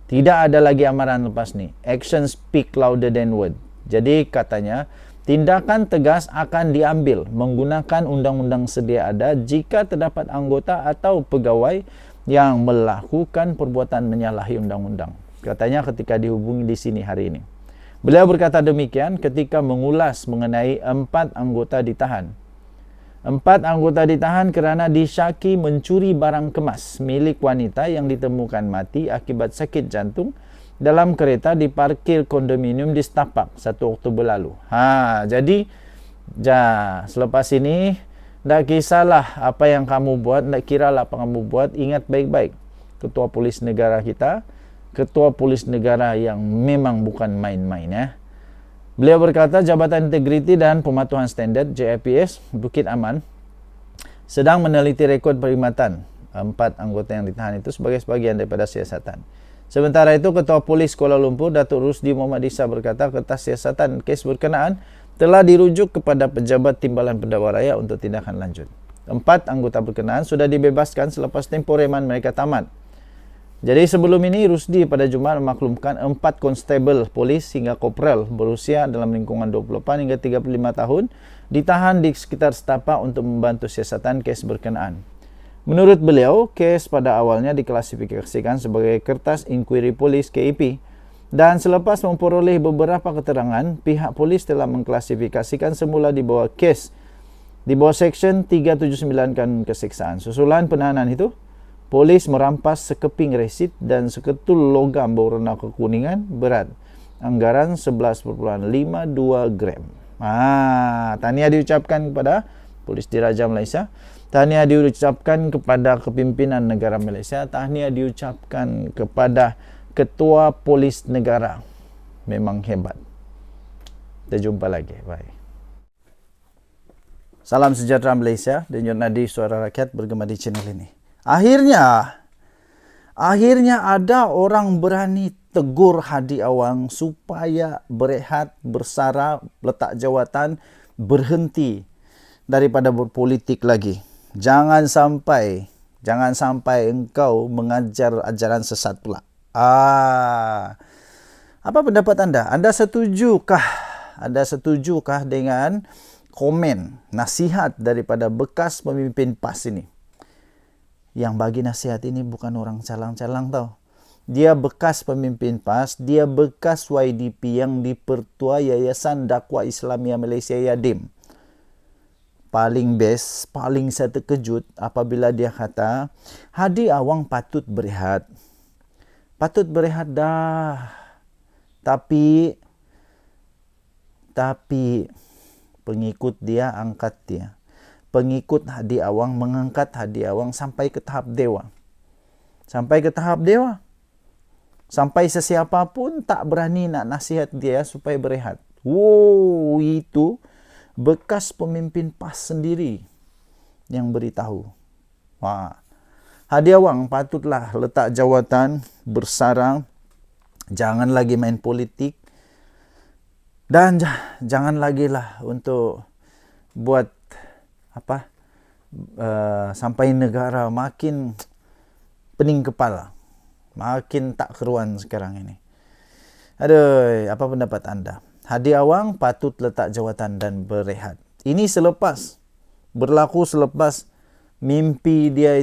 Speaker 2: Tidak ada lagi amaran lepas ni. Action speak louder than word. Jadi katanya tindakan tegas akan diambil menggunakan undang-undang sedia ada jika terdapat anggota atau pegawai yang melakukan perbuatan menyalahi undang-undang. Katanya ketika dihubungi di sini hari ini. Beliau berkata demikian ketika mengulas mengenai 4 anggota ditahan. 4 anggota ditahan kerana disyaki mencuri barang kemas milik wanita yang ditemukan mati akibat sakit jantung dalam kereta diparkir kondominium di Setapak 1 Oktober lalu. Jadi selepas ini tak kisahlah apa yang kamu buat, tak kiralah apa kamu buat, ingat baik-baik. Ketua Polis Negara kita, Ketua Polis Negara yang memang bukan main-main ya. Beliau berkata Jabatan Integriti dan Pematuhan Standard JIPS Bukit Aman sedang meneliti rekod perkhidmatan 4 anggota yang ditahan itu sebagai sebagian daripada siasatan. Sementara itu, Ketua Polis Kuala Lumpur, Datuk Rusdi Muhammad Isa berkata kertas siasatan kes berkenaan telah dirujuk kepada Pejabat Timbalan Pendakwa Raya untuk tindakan lanjut. 4 anggota berkenaan sudah dibebaskan selepas tempoh reman mereka tamat. Jadi sebelum ini, Rusdi pada Jumaat memaklumkan 4 konstabel polis hingga kopral berusia dalam lingkungan 28 hingga 35 tahun ditahan di sekitar Setapak untuk membantu siasatan kes berkenaan. Menurut beliau, kes pada awalnya diklasifikasikan sebagai kertas inkuiri polis KIP dan selepas memperoleh beberapa keterangan, pihak polis telah mengklasifikasikan semula di bawah kes di bawah Seksyen 379 Kanun Keseksaan. Susulan penahanan itu, polis merampas sekeping resit dan seketul logam berwarna kekuningan berat anggaran 11.52 gram. Tahniah diucapkan kepada Polis Diraja Malaysia. Tahniah diucapkan kepada kepimpinan negara Malaysia. Tahniah diucapkan kepada Ketua Polis Negara. Memang hebat. Kita jumpa lagi. Bye. Salam sejahtera Malaysia. Denyut nadi suara rakyat bergema di channel ini. Akhirnya ada orang berani tegur Hadi Awang supaya berehat, bersara, letak jawatan, berhenti daripada berpolitik lagi. Jangan sampai engkau mengajar ajaran sesat pula. Apa pendapat anda? Anda setujukah dengan komen, nasihat daripada bekas pemimpin PAS ini? Yang bagi nasihat ini bukan orang calang-calang tau. Dia bekas pemimpin PAS, dia bekas YDP yang dipertua Yayasan Dakwah Islamiyah Malaysia Yadim. Paling best, paling saya terkejut apabila dia kata Hadi Awang patut berehat. Patut berehat dah. Tapi pengikut dia angkat dia. Pengikut Hadi Awang mengangkat Hadi Awang sampai ke tahap dewa. Sampai sesiapa pun tak berani nak nasihat dia supaya berehat. Itu bekas pemimpin PAS sendiri yang beritahu. Hadi Awang patutlah letak jawatan, bersarang, jangan lagi main politik, dan jangan lagi lah untuk buat sampai negara makin pening kepala, makin tak keruan sekarang ini. Apa pendapat anda? Hadi Awang patut letak jawatan dan berehat. Ini berlaku selepas mimpi dia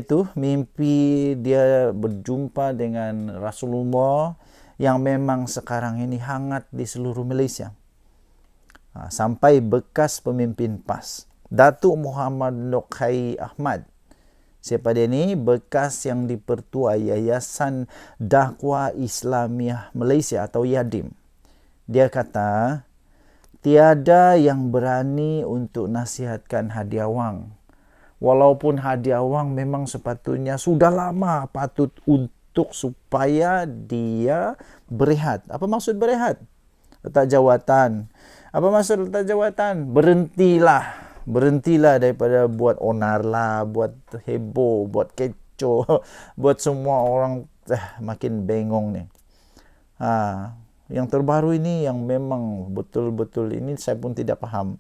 Speaker 2: berjumpa dengan Rasulullah yang memang sekarang ini hangat di seluruh Malaysia. Sampai bekas pemimpin PAS, Datuk Muhammad Nokai Ahmad. Siapa dia ni? Bekas yang dipertua Yayasan Dakwah Islamiyah Malaysia atau Yadim. Dia kata, tiada yang berani untuk nasihatkan Hadi Awang. Walaupun Hadi Awang memang sepatutnya sudah lama patut untuk supaya dia berehat. Apa maksud berehat? Letak jawatan. Apa maksud letak jawatan? Berhentilah daripada buat onar lah, buat heboh, buat kecoh, buat semua orang makin bengong ni. Yang terbaru ini yang memang betul-betul ini saya pun tidak faham.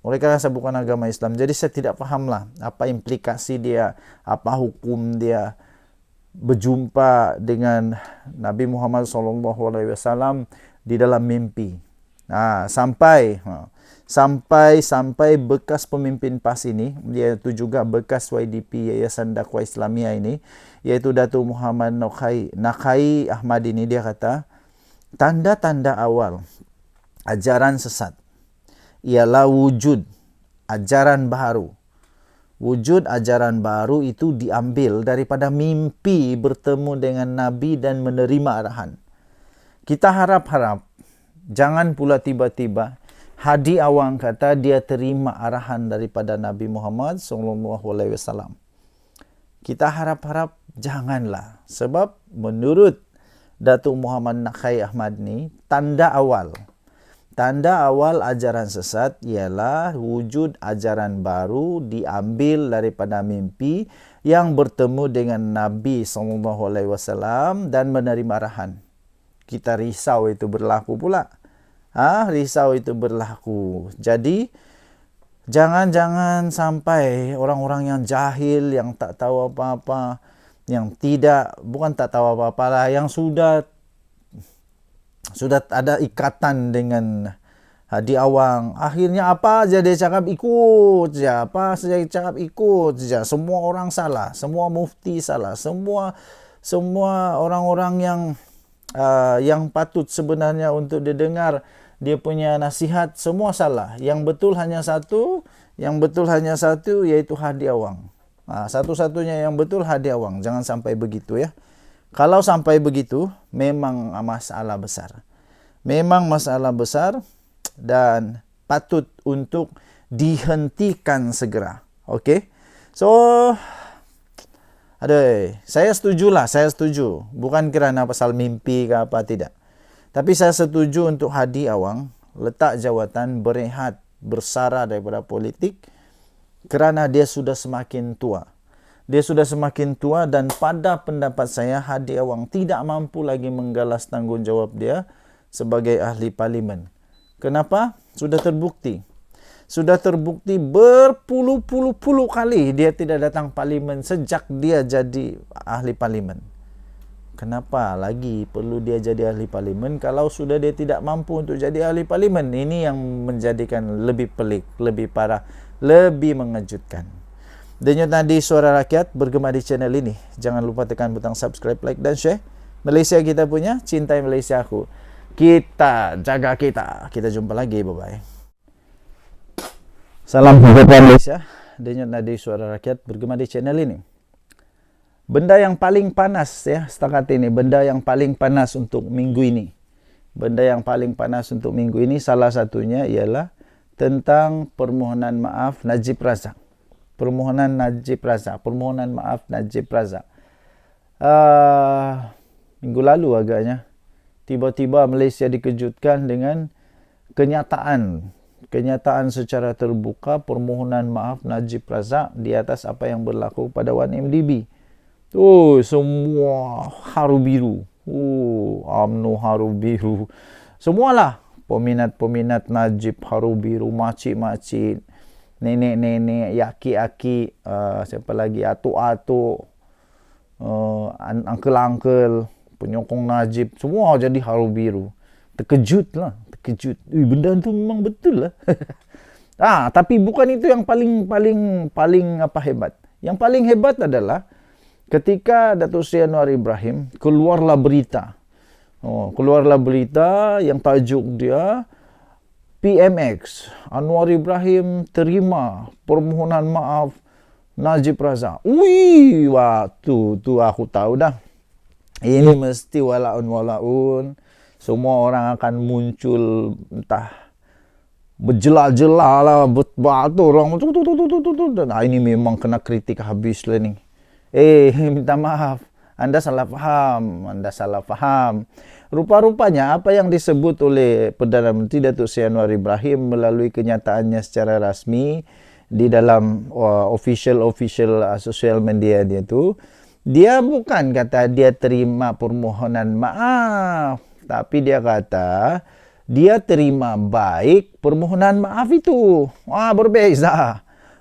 Speaker 2: Mereka rasa bukan agama Islam. Jadi saya tidak fahamlah apa implikasi dia, apa hukum dia berjumpa dengan Nabi Muhammad SAW di dalam mimpi. Sampai bekas pemimpin PAS ini, iaitu juga bekas YDP Yayasan Dakwah Islamiyah ini, yaitu Datuk Muhammad Nakai Ahmad ini, dia kata, tanda-tanda awal ajaran sesat ialah wujud ajaran baru Wujud ajaran baru itu diambil daripada mimpi bertemu dengan Nabi dan menerima arahan. Kita harap-harap, jangan pula tiba-tiba Hadi Awang kata dia terima arahan daripada Nabi Muhammad SAW. Kita harap-harap janganlah. Sebab menurut Datuk Muhammad Nakhai Ahmad ni, tanda awal ajaran sesat ialah wujud ajaran baru diambil daripada mimpi yang bertemu dengan Nabi SAW dan menerima arahan. Kita risau itu berlaku pula. Risau itu berlaku. Jadi, jangan sampai orang-orang yang jahil, yang tak tahu apa-apa, yang bukan tak tahu apa-apa lah, yang sudah ada ikatan dengan Hadi Awang. Akhirnya apa aja dia cakap ikut je. Apa saja dia cakap ikut je. Semua orang salah. Semua mufti salah. Semua orang-orang yang patut sebenarnya untuk didengar dia punya nasihat semua salah. Yang betul hanya satu, iaitu Hadi Awang. Satu-satunya yang betul Hadi Awang. Jangan sampai begitu ya. Kalau sampai begitu, memang masalah besar. Memang masalah besar dan patut untuk dihentikan segera. Okey? So, saya setuju. Bukan kerana pasal mimpi ke apa, tidak. Tapi saya setuju untuk Hadi Awang letak jawatan, berehat, bersara daripada politik kerana dia sudah semakin tua. Dia sudah semakin tua dan pada pendapat saya Hadi Awang tidak mampu lagi menggalas tanggungjawab dia sebagai ahli parlimen. Kenapa? Sudah terbukti berpuluh-puluh kali dia tidak datang parlimen sejak dia jadi ahli parlimen. Kenapa lagi perlu dia jadi ahli parlimen kalau sudah dia tidak mampu untuk jadi ahli parlimen? Ini yang menjadikan lebih pelik, lebih parah, lebih mengejutkan. Denyut nadi suara rakyat bergema di channel ini. Jangan lupa tekan butang subscribe, like dan share. Malaysia kita punya, cintai Malaysia aku. Kita jaga kita. Kita jumpa lagi, bye-bye. Salam sejahtera Malaysia. Denyut nadi suara rakyat bergema di channel ini. Benda yang paling panas ya setakat ini, benda yang paling panas untuk minggu ini. Benda yang paling panas untuk minggu ini salah satunya ialah tentang permohonan maaf Najib Razak. Permohonan maaf Najib Razak. Minggu lalu agaknya tiba-tiba Malaysia dikejutkan dengan kenyataan secara terbuka permohonan maaf Najib Razak di atas apa yang berlaku pada 1MDB. Semua haru biru. UMNO haru biru. Semualah peminat-peminat Najib haru biru, makcik-makcik, nenek-nenek, yaki-yaki, siapa lagi, atuk-atuk, uncle-uncle, penyokong Najib, semua jadi haru biru. Terkejut. Benda tu memang betul lah. Tapi bukan itu yang paling hebat. Yang paling hebat adalah ketika Datuk Seri Anwar Ibrahim keluarlah berita yang tajuk dia PMX, Anwar Ibrahim terima permohonan maaf Najib Razak. Tu aku tahu dah. Ini mesti walaun. Semua orang akan muncul entah berjelah-jelah lah, batu orang. Ini memang kena kritik habis lah ni. Minta maaf. Anda salah faham. Rupa-rupanya apa yang disebut oleh Perdana Menteri Datuk Seri Anwar Ibrahim melalui kenyataannya secara rasmi di dalam official social media dia tu, dia bukan kata dia terima permohonan maaf, tapi dia kata dia terima baik permohonan maaf itu.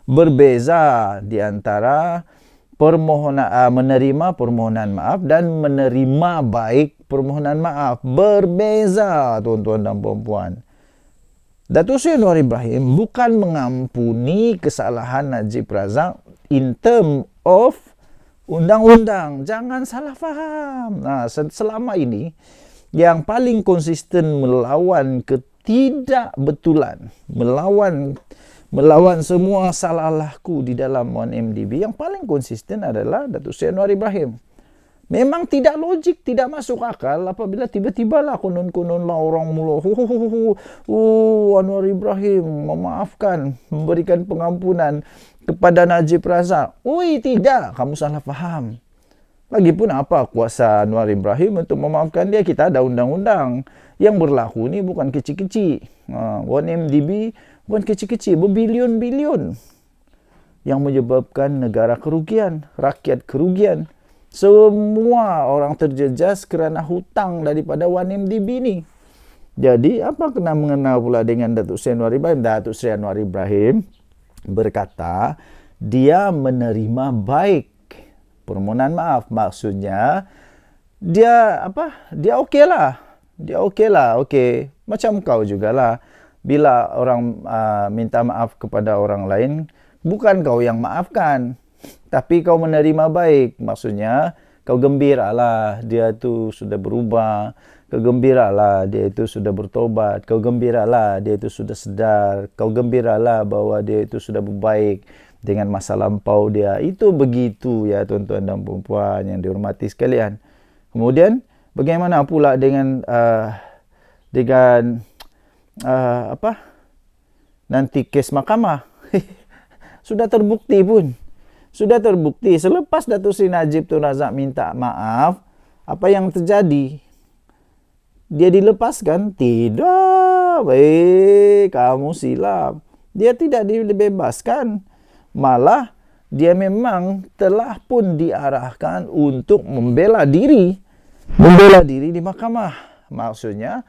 Speaker 2: Berbeza di antara menerima permohonan maaf dan menerima baik permohonan maaf. Berbeza, tuan-tuan dan puan-puan. Datuk Seri Anwar Ibrahim bukan mengampuni kesalahan Najib Razak in term of undang-undang. Jangan salah faham. Selama ini yang paling konsisten melawan ketidakbetulan, melawan melawan semua salahku di dalam 1MDB. Yang paling konsisten adalah Datuk Seri Anwar Ibrahim. Memang tidak logik, tidak masuk akal apabila tiba-tiba lah konon-konon lah orang mula Anwar Ibrahim memaafkan, memberikan pengampunan kepada Najib Razak. Ui, tidak, kamu salah faham. Lagipun apa kuasa Anwar Ibrahim untuk memaafkan dia? Kita ada undang-undang. Yang berlaku ni bukan kecil-kecil. 1MDB bukan kecil-kecil, berbilion-bilion. Yang menyebabkan negara kerugian, rakyat kerugian. Semua orang terjejas kerana hutang daripada 1MDB ni. Jadi, apa kena mengenal pula dengan Datuk Seri Anwar Ibrahim? Datuk Seri Anwar Ibrahim berkata, dia menerima baik permohonan maaf. Maksudnya, dia okeylah. Dia okeylah, okey. Macam kau jugalah. Bila orang minta maaf kepada orang lain, bukan kau yang maafkan. Tapi kau menerima baik. Maksudnya, kau gembiralah dia tu sudah berubah. Kau gembiralah dia itu sudah bertobat. Kau gembiralah dia itu sudah sedar. Kau gembiralah bahwa dia itu sudah berbaik dengan masa lampau dia. Itu begitu ya tuan-tuan dan puan-puan yang dihormati sekalian. Kemudian, bagaimana pula dengan nanti kes mahkamah? Sudah terbukti pun. Sudah terbukti. Selepas Datuk Seri Najib Tun Razak minta maaf, apa yang terjadi? Dia dilepaskan? Tidak. Kamu silap. Dia tidak dibebaskan. Malah, dia memang telah pun diarahkan untuk membela diri. Membela diri di mahkamah. Maksudnya,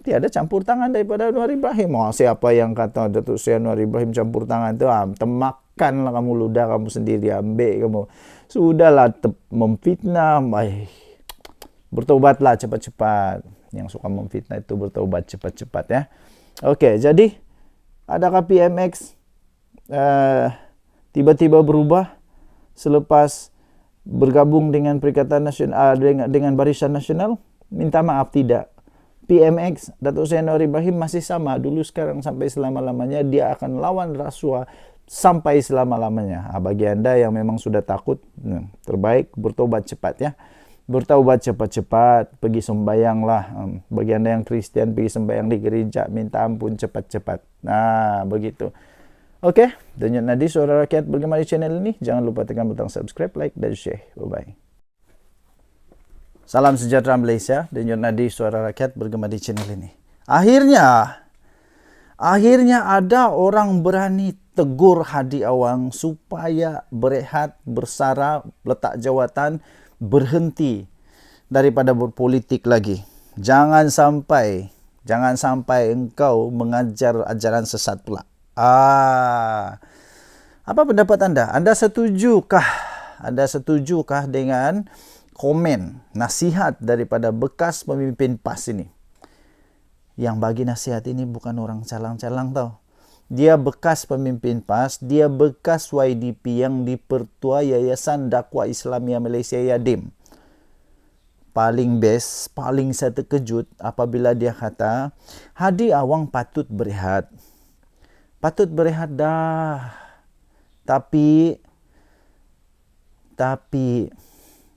Speaker 2: tiada campur tangan daripada Anwar Ibrahim. Siapa yang kata Datuk Seri Anwar Ibrahim campur tangan tu? Temakanlah kamu, ludah kamu sendiri, ambil kamu. Sudahlah memfitnah. Bertobatlah cepat-cepat. Yang suka memfitnah itu bertobat cepat-cepat ya. Okey, jadi adakah PMX tiba-tiba berubah selepas bergabung dengan Perikatan Nasional dengan Barisan Nasional? Minta maaf, tidak. PMX, Datuk Seri Anwar Ibrahim masih sama dulu, sekarang, sampai selama-lamanya. Dia akan lawan rasuah sampai selama-lamanya. Bagi anda yang memang sudah takut, terbaik bertobat cepat ya. Bertaubat cepat-cepat, pergi sembahyanglah. Bagi anda yang Kristian, pergi sembahyang di gereja, minta ampun cepat-cepat. Nah, begitu. Okey, Denyut Nadi Suara Rakyat bergema di channel ini. Jangan lupa tekan butang subscribe, like dan share. Bye-bye. Salam sejahtera Malaysia. Denyut Nadi Suara Rakyat bergema di channel ini. Akhirnya ada orang berani tegur Hadi Awang supaya berehat, bersara, letak jawatan, berhenti daripada berpolitik lagi. Jangan sampai engkau mengajar ajaran sesat pula. Apa pendapat anda? Anda setujukah dengan komen, nasihat daripada bekas pemimpin PAS ini? Yang bagi nasihat ini bukan orang calang-calang tau. Dia bekas pemimpin PAS, dia bekas YDP yang dipertua Yayasan Dakwah Islamia Malaysia Yadim. Paling best, paling saya terkejut apabila dia kata, Hadi Awang patut berehat. Patut berehat dah. Tapi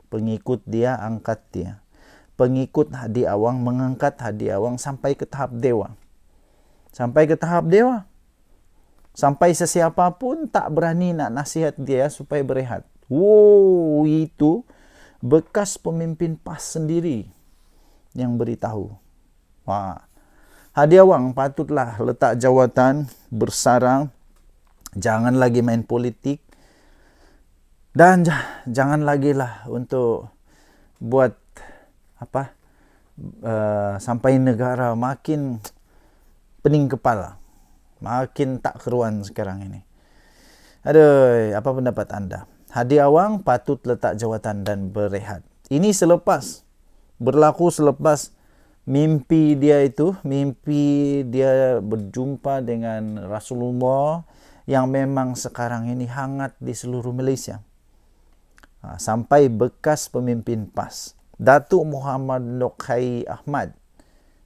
Speaker 2: pengikut dia angkat dia. Pengikut Hadi Awang mengangkat Hadi Awang sampai ke tahap dewa. Sampai sesiapa pun tak berani nak nasihat dia supaya berehat. Itu bekas pemimpin PAS sendiri yang beritahu. Hadi Awang patutlah letak jawatan, bersarang, jangan lagi main politik, dan jangan lagi lah untuk buat sampai negara makin pening kepala, makin tak keruan sekarang ini. Aduh, apa pendapat anda? Hadi Awang patut letak jawatan dan berehat. Ini berlaku selepas mimpi dia berjumpa dengan Rasulullah yang memang sekarang ini hangat di seluruh Malaysia. Sampai bekas pemimpin PAS, Datuk Muhammad Nokai Ahmad,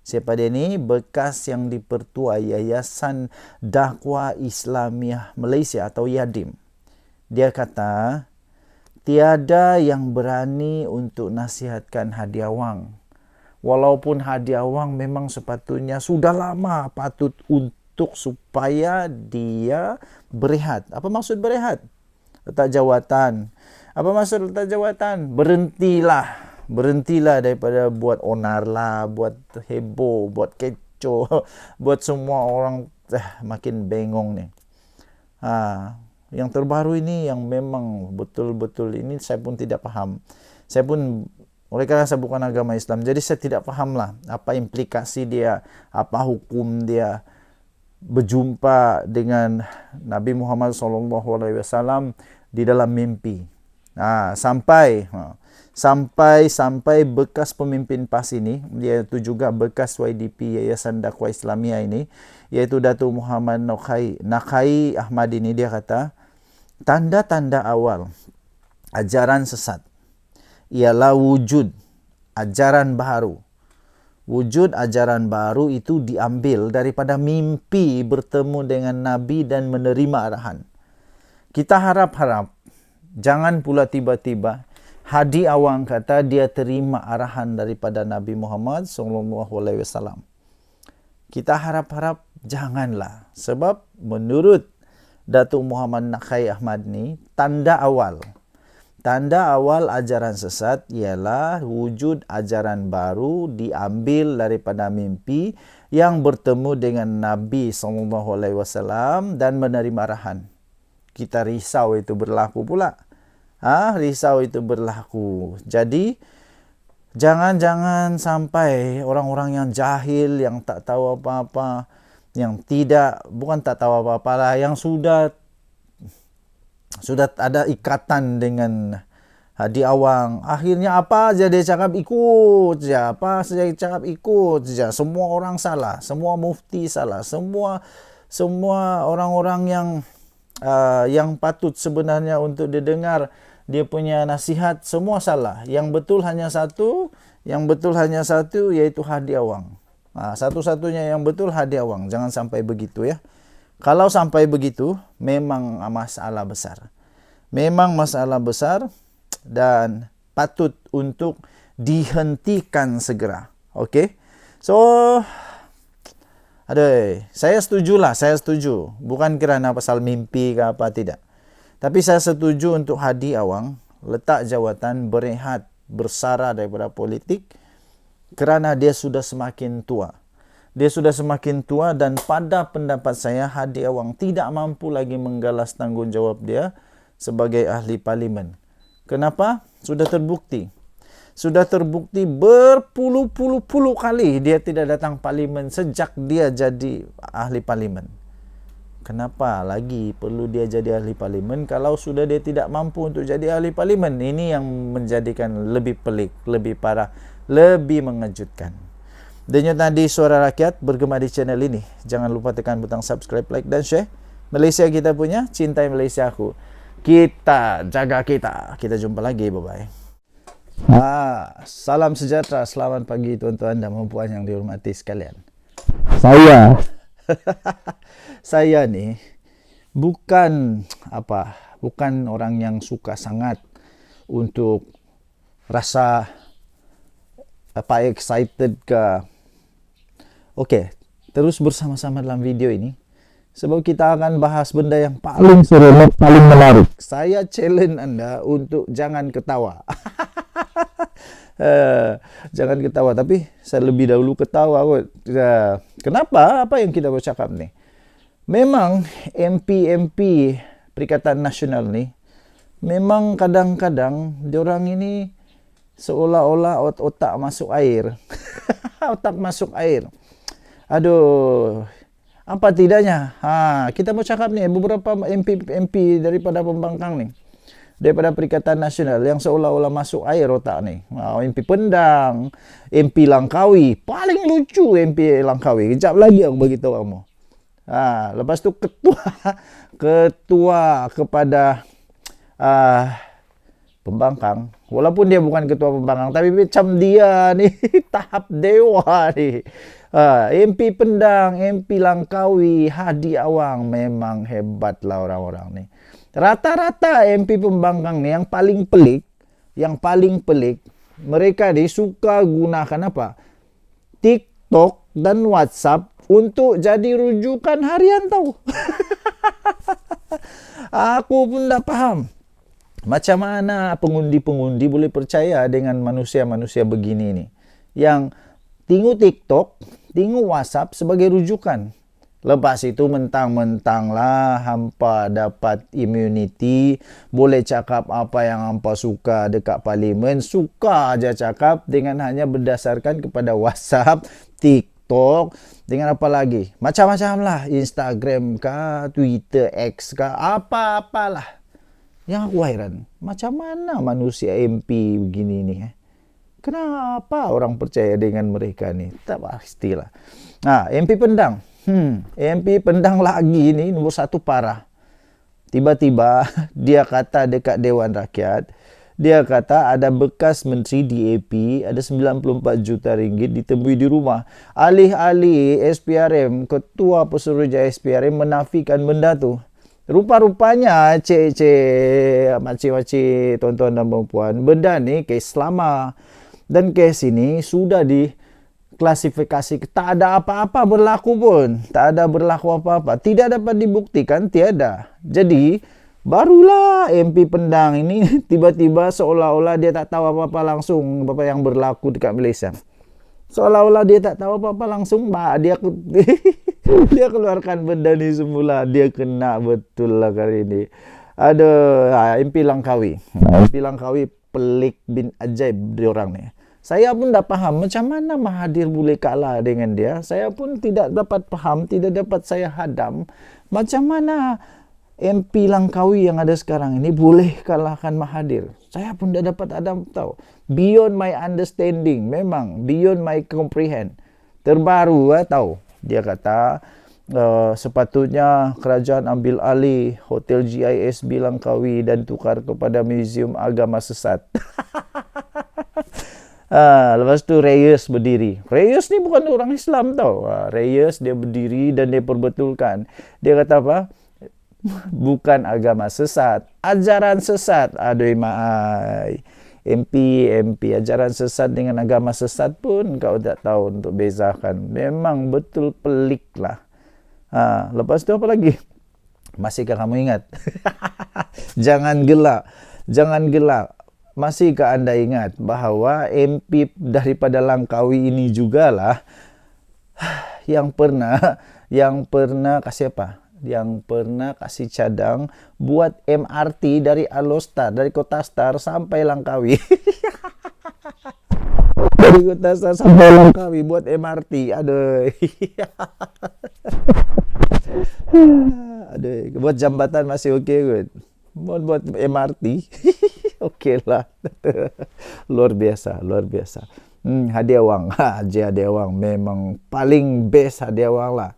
Speaker 2: Siapa dia ni? Bekas yang dipertua Yayasan Dakwah Islamiah Malaysia atau YADIM. Dia kata, tiada yang berani untuk nasihatkan hadiah wang. Walaupun hadiah wang memang sepatutnya sudah lama patut untuk supaya dia berehat. Apa maksud berehat? Letak jawatan. Apa maksud letak jawatan? Berhentilah. Berhentilah daripada buat onar lah, buat heboh, buat kecoh, buat semua orang makin bengong ni. Yang terbaru ini yang memang betul-betul ini saya pun tidak faham. Saya pun, oleh kerana saya bukan agama Islam, jadi saya tidak fahamlah apa implikasi dia, apa hukum dia berjumpa dengan Nabi Muhammad SAW di dalam mimpi. Sampai bekas pemimpin PAS ini, iaitu juga bekas YDP Yayasan Dakwah Islamia ini, iaitu Datuk Muhammad Nakai Ahmad ini, dia kata, tanda-tanda awal ajaran sesat ialah wujud ajaran baru. Wujud ajaran baru itu diambil daripada mimpi bertemu dengan Nabi dan menerima arahan. Kita harap-harap jangan pula tiba-tiba Hadi Awang kata dia terima arahan daripada Nabi Muhammad SAW. Kita harap-harap janganlah. Sebab menurut Datuk Muhammad Nakai Ahmad ni, tanda awal ajaran sesat ialah wujud ajaran baru diambil daripada mimpi yang bertemu dengan Nabi SAW dan menerima arahan. Kita risau itu berlaku pula. Risau itu berlaku. Jadi jangan sampai orang-orang yang jahil, yang tak tahu apa-apa, yang bukan tak tahu apa-apa lah, yang sudah ada ikatan dengan Hadi Awang. Akhirnya apa aja dia cakap ikut je. Apa saja dia cakap ikut je. Semua orang salah. Semua mufti salah. Semua orang-orang yang patut sebenarnya untuk didengar dia punya nasihat, semua salah. Yang betul hanya satu, iaitu Hadi Awang. Satu-satunya yang betul Hadi Awang. Jangan sampai begitu ya. Kalau sampai begitu, memang masalah besar. Memang masalah besar dan patut untuk dihentikan segera. Okey? So, saya setuju. Bukan kerana pasal mimpi ke apa, tidak. Tapi saya setuju untuk Hadi Awang letak jawatan, berehat, bersara daripada politik kerana dia sudah semakin tua. Dia sudah semakin tua dan pada pendapat saya Hadi Awang tidak mampu lagi menggalas tanggungjawab dia sebagai ahli parlimen. Kenapa? Sudah terbukti berpuluh-puluh kali dia tidak datang parlimen sejak dia jadi ahli parlimen. Kenapa lagi perlu dia jadi ahli parlimen kalau sudah dia tidak mampu untuk jadi ahli parlimen? Ini yang menjadikan lebih pelik, lebih parah, lebih mengejutkan. Denyut nadi Suara Rakyat bergema di channel ini. Jangan lupa tekan butang subscribe, like dan share. Malaysia kita punya, cintai Malaysia aku. Kita jaga kita. Kita jumpa lagi, bye-bye. Salam sejahtera, selamat pagi tuan-tuan dan puan yang dihormati sekalian. Saya ni bukan orang yang suka sangat untuk rasa excited ke. Okey, terus bersama-sama dalam video ini sebab kita akan bahas benda yang paling seronok, paling menarik. Saya challenge anda untuk jangan ketawa. Jangan ketawa, tapi saya lebih dahulu ketawa kot. Kenapa? Apa yang kita bercakap ni? Memang MP Perikatan Nasional ni memang kadang-kadang diorang ini seolah-olah otak masuk air. Otak masuk air. Aduh, apa tidaknya? Kita mau cakap ni beberapa MP daripada pembangkang ni, daripada Perikatan Nasional yang seolah-olah masuk air otak ni. MP Pendang, MP Langkawi, paling lucu MP Langkawi. Kejap lagi aku beritahu kamu. Lepas tu ketua kepada pembangkang. Walaupun dia bukan ketua pembangkang, tapi macam dia nih tahap dewa nih. MP Pendang, MP Langkawi, Hadi Awang, memang hebat lah orang-orang nih. Rata-rata MP pembangkang nih yang paling pelik, mereka nih suka gunakan apa? TikTok dan WhatsApp untuk jadi rujukan harian tahu. Aku pun tak paham. Macam mana pengundi-pengundi boleh percaya dengan manusia-manusia begini nih. Yang tengok TikTok, tengok WhatsApp sebagai rujukan. Lepas itu mentang-mentang lah hampa dapat immunity, boleh cakap apa yang hampa suka dekat parlimen, suka aja cakap dengan hanya berdasarkan kepada WhatsApp, TikTok, dengan apa lagi? Macam-macam lah, Instagram kah, Twitter, X kah, apa-apalah. Yang aku heran, macam mana manusia MP begini nih? Kenapa orang percaya dengan mereka nih? Tak pastilah. MP Pendang. MP Pendang lagi ni nombor 1 parah. Tiba-tiba dia kata dekat Dewan Rakyat, dia kata ada bekas menteri DAP, ada 94 juta ringgit ditemui di rumah. Alih-alih SPRM, ketua pesuruhjaya SPRM menafikan benda tu. Rupa-rupanya cik-cik, makcik-makcik, tuan-tuan dan puan-puan, benda ni kes lama. Dan kes ini sudah diklasifikasi, tak ada apa-apa berlaku pun. Tak ada berlaku apa-apa. Tidak dapat dibuktikan, tiada. Jadi, barulah MP Pendang ini tiba-tiba seolah-olah dia tak tahu apa-apa langsung apa yang berlaku dekat Malaysia. Seolah-olah dia tak tahu apa-apa langsung, dia dia keluarkan benda ni semula. Dia kena betul lah kali ini. Ada MP Langkawi. MP Langkawi pelik bin ajaib diorang ni. Saya pun tak faham macam mana Mahathir boleh kalah dengan dia. Saya pun tidak dapat faham, tidak dapat saya hadam macam mana MP Langkawi yang ada sekarang ini boleh kalahkan Mahathir. Saya pun tak dapat hadam tahu. Beyond my understanding, memang beyond my comprehend. Terbaru tahu. Dia kata sepatutnya kerajaan ambil alih Hotel GISB Langkawi dan tukar kepada Museum Agama Sesat. Lepas tu Reyes berdiri. Reyes ni bukan orang Islam tau. Reyes dia berdiri dan dia perbetulkan. Dia kata apa? Bukan agama sesat, ajaran sesat. Aduh maai. MP ajaran sesat dengan agama sesat pun kau tak tahu untuk bezakan. Memang betul pelik lah. Lepas tu apa lagi? Masihkah kamu ingat? Jangan gelak. Masihkah anda ingat bahawa MP daripada Langkawi ini jugalah yang pernah kasih apa? Yang pernah kasih cadang buat MRT dari Alostar, dari Kota Star sampai Langkawi. Dari Kota Star sampai Langkawi buat MRT. Aduh. Aduh, buat jambatan masih okey kot. Buat MRT. Okey lah. Luar biasa. Hadi Awang. Haji Hadi Awang memang paling best Hadi Awang lah.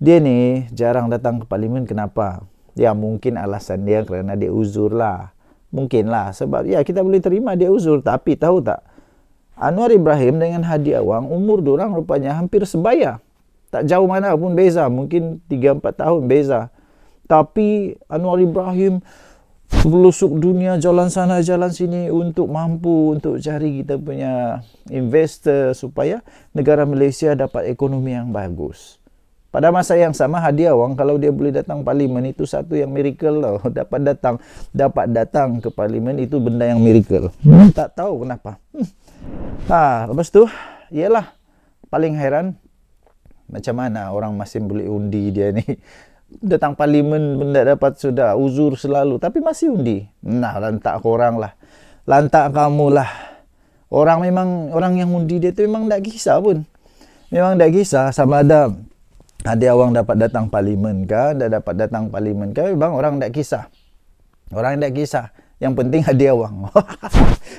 Speaker 2: Dia ni jarang datang ke parlimen. Kenapa? Ya mungkin alasan dia kerana dia uzur lah. Mungkin lah. Sebab ya kita boleh terima dia uzur. Tapi tahu tak? Anwar Ibrahim dengan Hadi Awang umur diorang rupanya hampir sebaya. Tak jauh mana pun beza. Mungkin 3-4 tahun beza. Tapi Anwar Ibrahim belusuk dunia jalan sana jalan sini untuk mampu untuk cari kita punya investor supaya negara Malaysia dapat ekonomi yang bagus. Pada masa yang sama Hadi Awang kalau dia boleh datang parlimen itu satu yang miracle tau. Dapat datang ke parlimen itu benda yang miracle. Tak tahu kenapa. Lepas tu ialah paling heran macam mana orang masih boleh undi dia ni. Datang parlimen benda dapat sudah uzur selalu tapi masih undi. Lantak korang lah. Lantak kamu lah. Orang yang undi dia tu memang tak kisah pun. Memang tak kisah sama ada Hadi Awang dapat datang parlimen kah, tak dapat datang parlimen kah, memang orang tak kisah. Orang tak kisah. Yang penting hadiah uang.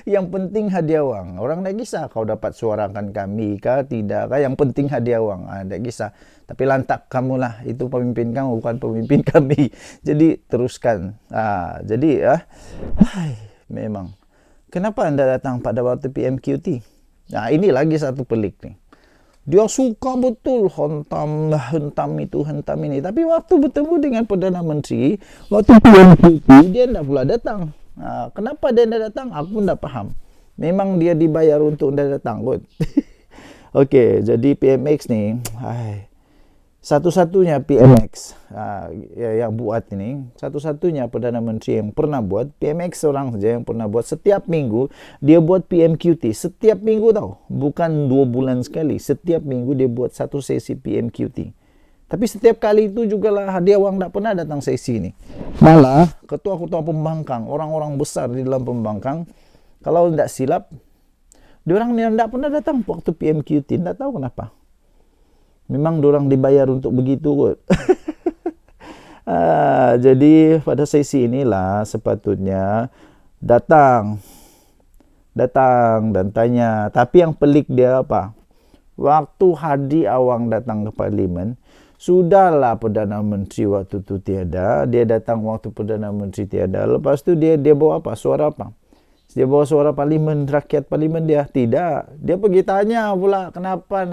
Speaker 2: Yang penting hadiah uang. Orang tak kisah kau dapat suarakan kami kah, tidak kah. Yang penting hadiah uang. Tak kisah. Tapi lantak kamulah. Itu pemimpin kamu, bukan pemimpin kami. Jadi teruskan. Memang. Kenapa anda datang pada waktu PMQT? Nah, ini lagi satu pelik nih. Dia suka betul hentam itu, hentam ini. Tapi waktu bertemu dengan Perdana Menteri, waktu PMQT, dia tidak pula datang. Kenapa dia tidak datang? Aku pun tidak faham. Memang dia dibayar untuk tidak datang kot. Okey, jadi PMX ni, satu-satunya PMX yang buat ini, satu-satunya Perdana Menteri yang pernah buat, PMX seorang saja yang pernah buat. Setiap minggu dia buat PMQT, setiap minggu tau, bukan 2 bulan sekali. Setiap minggu dia buat satu sesi PMQT. Tapi setiap kali itu juga lah hadiah uang tak pernah datang sesi ini. Malah ketua-ketua pembangkang, orang-orang besar di dalam pembangkang, kalau tidak silap, diorang ni tidak pernah datang waktu PMQT. Tak tahu kenapa. Memang diorang dibayar untuk begitu kot. Jadi pada sesi inilah sepatutnya datang dan tanya. Tapi yang pelik dia apa? Waktu Hadi Awang datang ke Parlimen, sudahlah Perdana Menteri waktu tu tiada. Dia datang waktu Perdana Menteri tiada. Lepas tu dia bawa apa? Suara apa? Dia bawa suara Parlimen, rakyat Parlimen dia. Tidak. Dia pergi tanya pula kenapa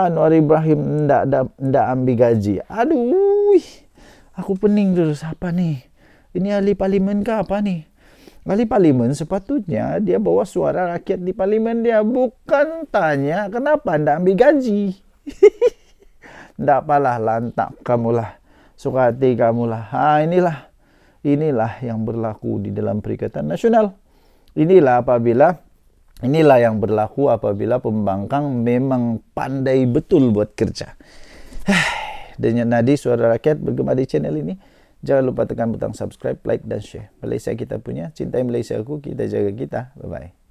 Speaker 2: Anwar Ibrahim ndak ambil gaji. Aduh, aku pening terus. Apa nih? Ini ahli parlimen ke apa nih? Ahli parlimen sepatutnya dia bawa suara rakyat di parlimen dia. Bukan tanya kenapa ndak ambil gaji. Ndak apalah, lantak kamulah. Suka hati kamulah. Inilah yang berlaku di dalam Perikatan Nasional. Inilah yang berlaku apabila pembangkang memang pandai betul buat kerja. Denyut nadi suara rakyat bergema di channel ini. Jangan lupa tekan butang subscribe, like dan share. Malaysia kita punya, cintai Malaysia aku, kita jaga kita. Bye-bye.